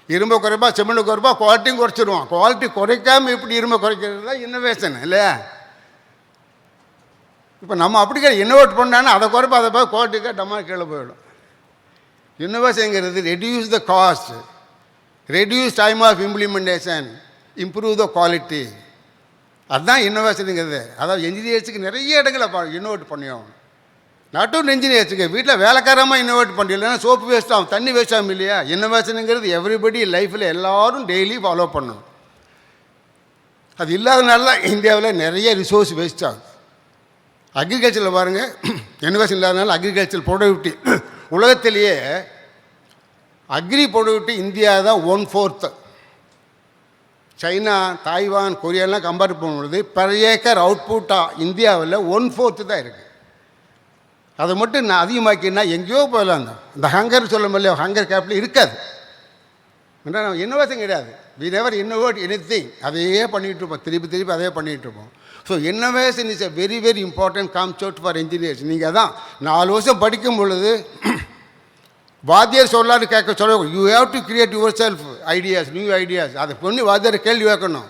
இரும்பை குறைப்பா, சிமெண்ட் குறைப்பா, குவாலிட்டியும் குறைச்சிடுவான். குவாலிட்டி குறைக்காமல் எப்படி இரும்பை குறைக்கிறது தான் இன்னோவேஷன் இல்லையா? இப்போ நம்ம அப்படி இன்னோவேட் பண்ணாங்கன்னா அதை குறைப்பா, அதை போய் குவாலிட்டிக்காக டம்மா கீழே போயிடும். இன்னோவேஷனுங்கிறது reduce the cost, reduce time of implementation, improve the quality. அதுதான் இன்னோவேஷனுங்கிறது. அதாவது என்ஜினியர்ஸுக்கு நிறைய இடங்களை இன்னோவேட் பண்ணியும். நாட் ஒன்லி என்ஜினியர்ஸுக்கு, வீட்டில் வேலைக்காரமாக இன்னோவேட் பண்ணி, இல்லைன்னா சோப்பு வேஸ்ட் ஆகும், தண்ணி வேஸ்ட் ஆகும் இல்லையா? இன்னோவேஷனுங்கிறது எவ்ரிபடி லைஃப்பில் எல்லோரும் டெய்லி ஃபாலோ பண்ணணும். அது இல்லாதனால தான் இந்தியாவில் நிறைய ரிசோர்ஸ் வேஸ்ட் ஆகுது. அக்ரிகல்ச்சரில் பாருங்கள், இன்னோவேஷன் இல்லாதனால அக்ரிகல்ச்சர் ப்ரொடக்டிவிட்டி உலகத்திலேயே அக்ரி ப்ரொடக்டிவிட்டி இந்தியா தான் 1/4. சைனா, தாய்வான், கொரியாலாம் கம்பேர் பண்ணும்பொழுது பெர் ஏக்கர் அவுட்புட்டாக இந்தியாவில் 1/4 தான் இருக்குது. அதை மட்டும் நான் அதிகமாக்கினா எங்கேயோ போயிடலாம். இந்த ஹங்கர் சொல்ல முடியல, ஹங்கர் கேப்பில் இருக்காது. நம்ம இன்னோவேஷன் கிடையாது. We never innovate anything. அதையே பண்ணிகிட்டு இருப்போம், திருப்பி அதையே பண்ணிகிட்டு இருப்போம். So innovation is a very very important concept for engineers. நீங்கள் தான் 4 வருஷம் படிக்கும் பொழுது வாத்தியார் சொல்லான்னு சொல்ல, you have to create yourself ideas, new ideas. அதை பண்ணி வாத்தியார் கேள்வி கேட்கணும்.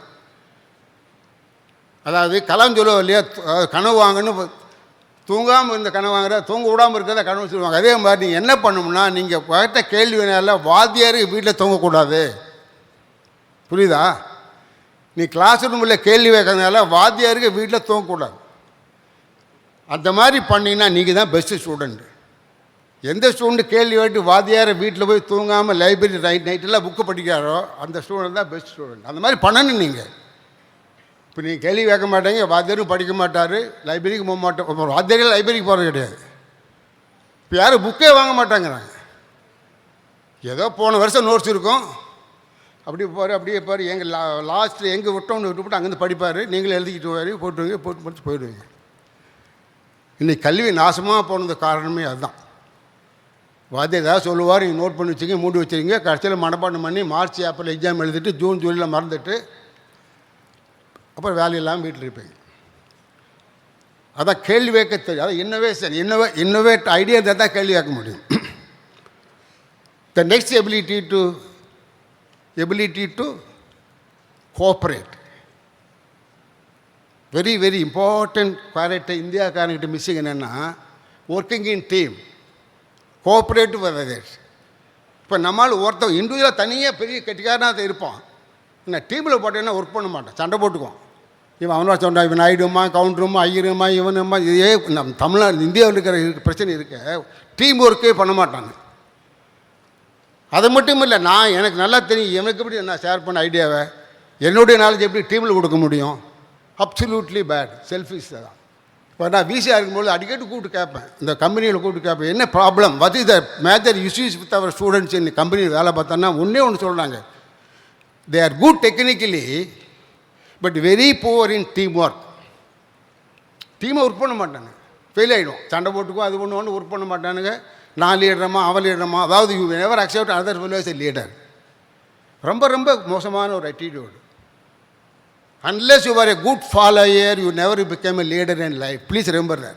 அதாவது கலாம் சொல்லுவோம் இல்லையா, கனவு வாங்கன்னு, தூங்காமல் இருந்த கனவு வாங்குற, தூங்க விடாமல் இருக்கிறத கனவு சொல்லுவாங்க. அதே மாதிரி நீங்கள் என்ன பண்ணணும்னா, நீங்கள் கேட்ட கேள்வினால வாத்தியார் வீட்டில் தூங்கக்கூடாது. புரியுதா? நீ கிளாஸ் ரூமில் கேள்வி வைக்கிறதுனால வாத்தியாருக்கு வீட்டில் தூங்கக்கூடாது. அந்த மாதிரி பண்ணிங்கன்னா நீங்கள் தான் பெஸ்ட்டு ஸ்டூடெண்ட்டு. எந்த ஸ்டூடெண்ட் கேள்வி கேட்டு வாத்தியாரை வீட்டில் போய் தூங்காமல் லைப்ரரி நைட்டெல்லாம் புக்கு படிக்கிறாரோ அந்த ஸ்டூடெண்ட் தான் பெஸ்ட் ஸ்டூடெண்ட். அந்த மாதிரி பண்ணணும் நீங்கள். இப்போ நீங்கள் கேள்வி கேட்க மாட்டேங்க, வாத்தியாரும் படிக்க மாட்டார், லைப்ரரிக்கு போக மாட்டோம். வாத்தியாரில் லைப்ரரிக்கு போகிறது கிடையாது. இப்போ யாரும் புக்கே வாங்க மாட்டாங்கிறாங்க. ஏதோ போன வருஷம் நோட்ஸ் இருக்கும், அப்படியே பாரு எங்கள் லாஸ்ட்டு எங்கே விட்டோம்னு விட்டுவிட்டு அங்கேருந்து படிப்பார், நீங்களும் எழுதிக்கிட்டு போட்டுருவீங்க, போட்டு முடிச்சு போயிடுவீங்க. இன்றைக்கி கல்வி நாசமாக போனது காரணமே அதுதான். வாத்தியார் ஏதாவது சொல்லுவார், நீங்கள் நோட் பண்ணி வச்சுங்க, மூடி வச்சுருங்க, கடைசியில் மனப்பாடம் பண்ணி மார்ச் ஏப்ரல் எக்ஸாம் எழுதிட்டு ஜூன் ஜூலையில் மறந்துட்டு அப்புறம் வேலை இல்லாமல் வீட்டில் இருப்பீங்க. அதான் கேள்வி கேட்க தெரியும். அதான் இன்னோவேஷன், இன்னோவேட் ஐடியா தான் கேள்வி கேட்க முடியும். The next ability to cooperate. Very very important quality இந்தியாக்காரங்கிட்ட மிஸ்ஸிங் என்னென்னா, working in team, cooperative others. இப்போ நம்மளால் ஒருத்தர் இண்டிவிஜுவலாக தனியாக பெரிய கெட்டிக்காரனாக இருப்பான். என்ன டீமில் போட்டேன்னா ஒர்க் பண்ண மாட்டான், சண்டை போட்டுக்குவான். இவன் அவனா சொன்னான், இவன் ஆயிடுமா, கவுண்டருமா, ஐயருமா, இவனுமா. இதே நம்ம தமிழ்நாடு இந்தியாவில் இருக்கிற பிரச்சனை இருக்க, டீம் ஒர்க்கே பண்ண மாட்டாங்க. அது மட்டும் இல்லை, நான் எனக்கு நல்லா தெரியும் எனக்கு எப்படி நான் ஷேர் பண்ண ஐடியாவை என்னுடைய நாலேஜ் எப்படி டீமில் கொடுக்க முடியும். அப்சல்யூட்லி பேட், செல்ஃபிஷ் தான். இப்போ நான் விசியாக இருக்கும்போது அடிக்கடி கூப்பிட்டு கேட்பேன், இந்த கம்பெனியில் கூப்பிட்டு கேட்பேன், என்ன problem, what is the major issues with our students இந்த கம்பெனியில் வேலை பார்த்தோன்னா ஒன்றே ஒன்று சொல்கிறாங்க, they are good technically but very poor in team work. டீமை ஒர்க் பண்ண மாட்டாங்க, ஃபெயில் ஆகிடும், சண்டை போட்டுக்கும் அது ஒன்று ஒர்க் பண்ண மாட்டானுங்க. நான் லீடரமா அவன் லீடரமா, அதாவது you never accept other fellow as a leader. ரொம்ப ரொம்ப மோசமான ஒரு attitude. Unless you are a good follower, you never become a leader in life. Please remember that.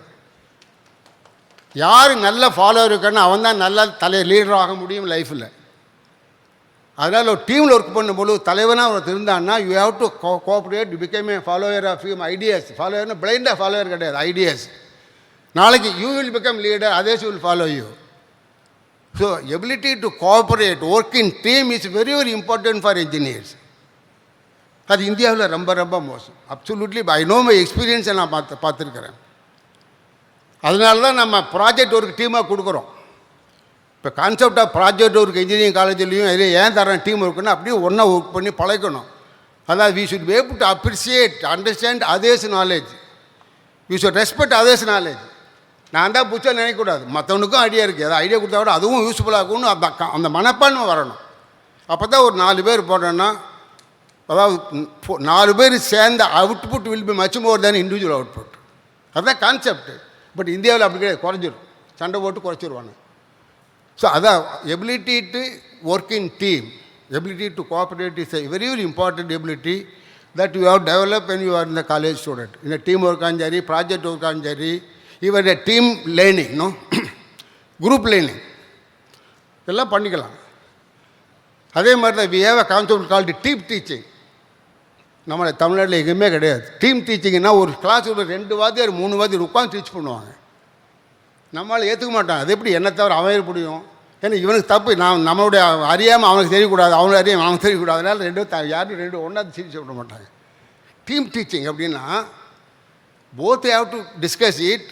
யார் நல்ல ஃபாலோவர் இருக்கானோ அவன் தான் நல்ல லீடர் ஆக முடியும் லைஃப்பில். அதனால் ஒரு டீமில் ஒர்க் பண்ணும்போது தலைவனாக ஒருத்தர் இருந்தான்னா you have to cooperate, you become a follower of you ideas. ஃபாலோவர்னா பிளைண்டாக ஃபாலோவர் கிடையாது, ஐடியாஸ். நாளைக்கு you will become leader, others will follow you. So ability to cooperate, work in team is very very important for engineers. அது இந்தியாவில் ரொம்ப ரொம்ப மோசம். Absolutely I know my எக்ஸ்பீரியன்ஸை நான் பார்த்துருக்கிறேன். அதனால தான் நம்ம ப்ராஜெக்ட் ஒர்க் டீமாக கொடுக்குறோம். இப்போ concept of project work engineering காலேஜ்லேயும் இதில் ஏன் தரேன் டீம் ஒர்க்குன்னா அப்படியே ஒன்றா ஒர்க் பண்ணி பழக்கணும். அதாவது we should be able to appreciate, understand others knowledge, we should respect others knowledge. நான் தான் புதுசாக நினைக்கக்கூடாது, மற்றவனுக்கும் ஐடியா இருக்குது, அதை ஐடியா கொடுத்தா கூட அதுவும் யூஸ்ஃபுல்லாக இருக்கும்னு அந்த மனப்பான்மை வரணும். அப்போ தான் ஒரு 4 பேர் போட்டோன்னா, அதாவது 4 பேர் சேர்ந்த output will be much more than individual output. அதுதான் கான்செப்ட். பட் இந்தியாவில் அப்படி கிடையாது, குறைஞ்சிடும், சண்டை போட்டு குறைச்சிருவாங்க. ஸோ அதான் ability to work in team, ability to cooperate is a very very important ability that you have develop when you are in the college student. இந்த டீம் ஒர்க்காகவும் சரி, ப்ராஜெக்ட் ஒர்க்காகவும் சரி, even a team learning, no group learning இதெல்லாம் பண்ணிக்கலாம். அதே மாதிரி தான் we have a concept called team teaching. நம்ம தமிழ்நாட்டில் எங்கேயுமே கிடையாது. டீம் டீச்சிங்னா ஒரு கிளாஸ் ஒரு 2 வாத்தியார் 3 வாத்தியார் உட்காந்து டீச் பண்ணுவாங்க. நம்மளால் ஏற்றுக்க மாட்டான், அது எப்படி என்ன தவிர அவன் முடியும், ஏன்னா இவனுக்கு தப்பு, நம்மளுடைய அறியாமல் அவனுக்கு தெரியக்கூடாது, அவனுக்கு அறியாமல் அவனுக்கு தெரியக்கூடாது. அதனால் யாரும் ஒன்றா டீச் பண்ண மாட்டாங்க. டீம் டீச்சிங் அப்படின்னா both have to discuss it.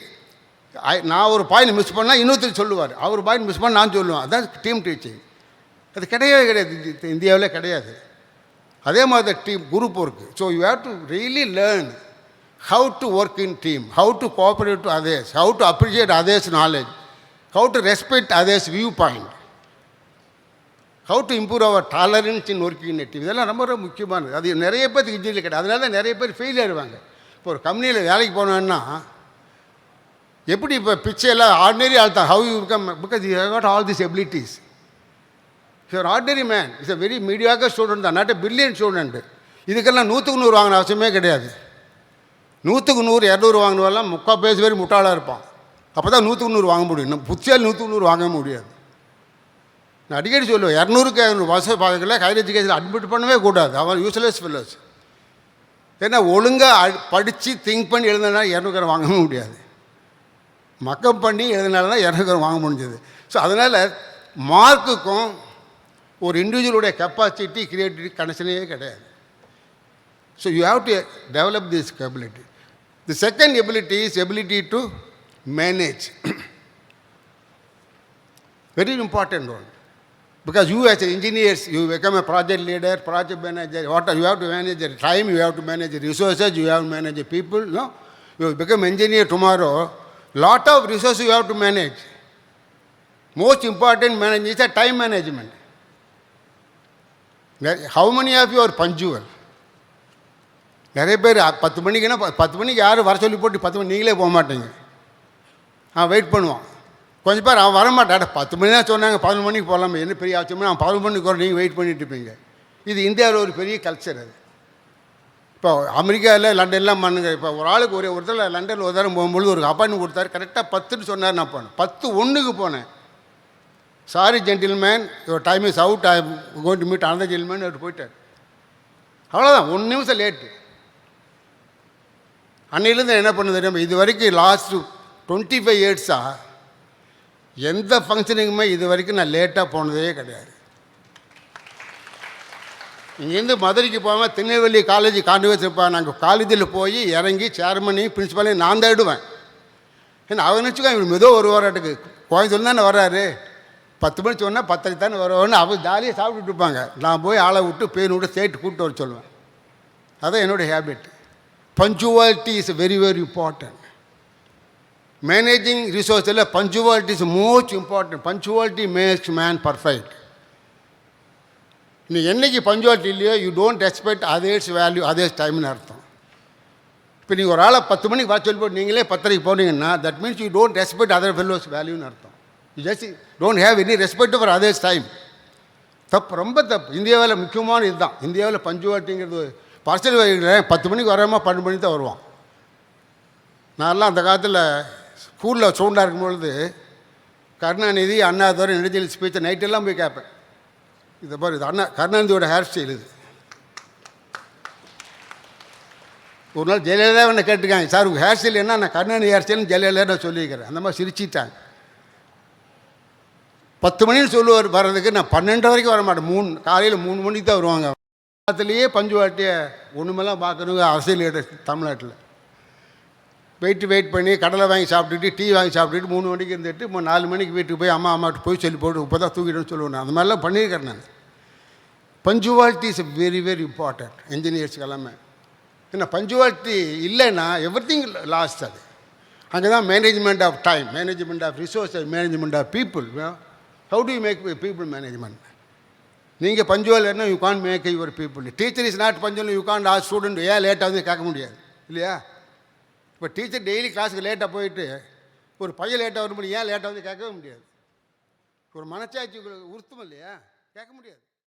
நான் ஒரு பாயிண்ட் மிஸ் பண்ணால் இன்னொருத்தர் சொல்லுவார், அவர் பாயிண்ட் மிஸ் பண்ண நான் சொல்லுவேன். அதான் டீம் டீச்சிங். அது கிடையவே கிடையாது, இந்தியாவிலே கிடையாது. அதே மாதிரி தான் team group work. So you have to really learn how to work in team, how to cooperate to others, how to appreciate others' knowledge, how to respect others' viewpoint, how to improve our tolerance in working in a team. இதெல்லாம் ரொம்ப ரொம்ப முக்கியமானது. அது நிறைய பேருக்கு engineer கிடையாது, அதனால தான் நிறைய பேர் ஃபெயில் ஆகிடுவாங்க. இப்போ ஒரு கம்பெனியில் வேலைக்கு போனோன்னா எப்படி இப்போ பிச்சையெல்லாம் ஆர்டினரி ஆள் தான், how you become, because you have got all this abilities. You're ordinary man, it's a very mediocre student தான், நாட் எ பிரில்லியன்ட் ஸ்டூடெண்ட். இதுக்கெல்லாம் 100க்கு 100 வாங்கின அவசியமே கிடையாது. 100க்கு 100 200 வாங்கினவெல்லாம் 3/4 பேர் முட்டாளாக இருப்பான். அப்போ தான் 100க்கு 100 வாங்க முடியும். நம்ம புத்தியால் 100க்கு 100 வாங்க முடியாது. நான் அடிக்கடி சொல்லுவேன், 200க்கு 200 வசதி பார்க்கல ஹையர் எஜுகேஷன் அட்மிட் பண்ணவே கூடாது, அவன் யூஸ்லெஸ் ஃபெல்லோஸ். ஏன்னா ஒழுங்காக படித்து திங்க் பண்ணி எழுதினால 200 வாங்கவே முடியாது, மக்கப் பண்ணி எழுதினால தான் 200 வாங்க முடிஞ்சது. ஸோ அதனால் மார்க்குக்கும் ஒரு இண்டிவிஜுவலுடைய கெப்பாசிட்டி கிரியேட்டிவிட்டி கனெக்ஷனே கிடையாது. So you have to develop this ability. The second ability is ability to manage. Very important one. Because you as engineers, you become a project leader, project manager, you have to manage your time, you have to manage your resources, you have to manage your people. No? You become engineer tomorrow, lot of resources you have to manage. Most important management is a time management. How many of you are punctual? நிறைய பேர் 10 மணிக்குன்னா 10 மணிக்கு யாரும் வர சொல்லி போட்டு 10 மணி நீங்களே போக மாட்டீங்க. வெயிட் பண்ணுவான். கொஞ்சம் பேர் அவன் வரமாட்டான், 10 மணி தான் சொன்னாங்க 11 மணிக்கு போகலாமா, என்ன பெரிய ஆச்சரியமா அவன் 11 மணிக்கு வர நீங்கள் வெயிட் பண்ணிட்டு இருப்பீங்க. இது இந்தியாவில் ஒரு பெரிய கல்ச்சர். அது இப்போ அமெரிக்காவில் லண்டன்லாம் பண்ணுங்க. இப்போ ஒரு ஆளுக்கு ஒரு தடவை லண்டனில் ஒரு தரம் போகும்போது ஒரு அப்பாயின்மெண்ட் கொடுத்தாரு, கரெக்டாக 10ன்னு சொன்னார். நான் போனேன் 10:01க்கு போனேன். Sorry gentleman, your time is out, I going to meet another gentleman. அவர் போயிட்டார். அவ்வளோதான், 1 நிமிஷம் லேட்டு. அன்னையிலேருந்து என்ன பண்ண தெரியும், இது வரைக்கும் லாஸ்ட்டு 25 இயர்ஸாக எந்த ஃபங்க்ஷனுக்குமே இது வரைக்கும் நான் லேட்டாக போனதே கிடையாது. இங்கேருந்து மதுரைக்கு போவேன், திருநெல்வேலி காலேஜ் கான்வெர்ஸ் இருப்பேன். நாங்கள் காலேஜில் போய் இறங்கி சேர்மனையும் பிரின்ஸிபாலையும் நான் தான் இடுவேன். ஏன்னா அவன் நினச்சிக்கோ இவர் மெதுவாக ஒரு வாராட்டுக்கு கோயம்புத்தூர் தானே வர்றாரு, 10 மணி சொன்னால் 10க்கு தானே வருவான்னு அவங்க ஜாலியாக சாப்பிட்டுட்டு இருப்பாங்க. நான் போய் ஆளை விட்டு பேர் விட்டு சேர்த்து கூப்பிட்டு வர சொல்லுவேன். அதான் என்னுடைய habit. Punctuality is very very important. Managing ரிசோர்ஸில் punctuality is most important. Punctuality makes man perfect. நீ என்னைக்கு பஞ்சுவாலிட்டி இல்லையோ you don't respect others value others டைம்னு அர்த்தம். இப்போ நீங்கள் ஒரு ஆளை 10 மணிக்கு வர சொல்லி போட்டு நீங்களே 10:30க்கு போனீங்கன்னா that means you don't respect other fellows வேல்யூன்னு அர்த்தம். You just don't have any respect for others time. தப்பு, ரொம்ப தப்பு. இந்தியாவில் முக்கியமான இதுதான். இந்தியாவில் பஞ்சுவாலிட்டிங்கிறது பார்சல் 10 மணிக்கு வராமல் 12 மணிக்கு தான் வருவான். நான்லாம் அந்த காலத்தில் ஸ்கூலில் சவுண்டாக இருக்கும்பொழுது கருணாநிதி அண்ணாதுரை நெடுஞ்செழியன் ஸ்பீச்சை நைட்டெல்லாம் போய் கேட்பேன். இதை பாரு, இது கருணாநிதியோட ஹேர் ஸ்டைல் இது. ஒரு நாள் ஜெயலலிதா என்ன கேட்டுருக்காங்க, சார் உங்கள் ஹேர் ஸ்டைல் என்ன? நான் கருணாநிதி ஹேர் ஸ்டைல்னு ஜெயலலிதா நான் சொல்லியிருக்கிறேன். அந்த மாதிரி சிரிச்சிட்டாங்க. 10 மணின்னு சொல்லுவார் வர்றதுக்கு, நான் 12 வரைக்கும் வர மாட்டேன். காலையில் 3 மணிக்கு தான் வருவாங்க. காலத்துலேயே பஞ்சுவாட்டியை ஒன்றுமெல்லாம் பார்க்கணுங்க அரசியல் லீடர் தமிழ்நாட்டில். வெயிட் பண்ணி கடலை வாங்கி சாப்பிட்டுட்டு டீ வாங்கி சாப்பிட்டுட்டு 3 மணிக்கு இருந்துட்டு 4 மணிக்கு வீட்டுக்கு போய் அம்மாட்ட போய் சொல்லி போட்டு இப்போ தான் தூக்கிடுன்னு சொல்லுவேன். அந்த மாதிரிலாம் பண்ணியிருக்கிறேன் நான். Punctuality is very very important இன்ஜினியர்ஸ்க்கு எல்லாமே. ஏன்னா பஞ்சுவாலிட்டி இல்லைன்னா எவ்ரிதிங் லாஸ்ட். அது அங்கே தான் management of time, management of resources, management of people. How do you make people management? நீங்கள் பஞ்சுவல் என்ன you can make your people. Teacher is not punctual, you can ask student ஏன் லேட்டாக வந்து கேட்க முடியாது இல்லையா? இப்போ டீச்சர் டெய்லி கிளாஸுக்கு லேட்டாக போயிட்டு ஒரு பையன் லேட்டாக வரும்போது ஏன் லேட்டாக வந்து கேட்கவே முடியாது. ஒரு மனச்சாட்சி உறுத்தும் இல்லையா? கேட்க முடியாது.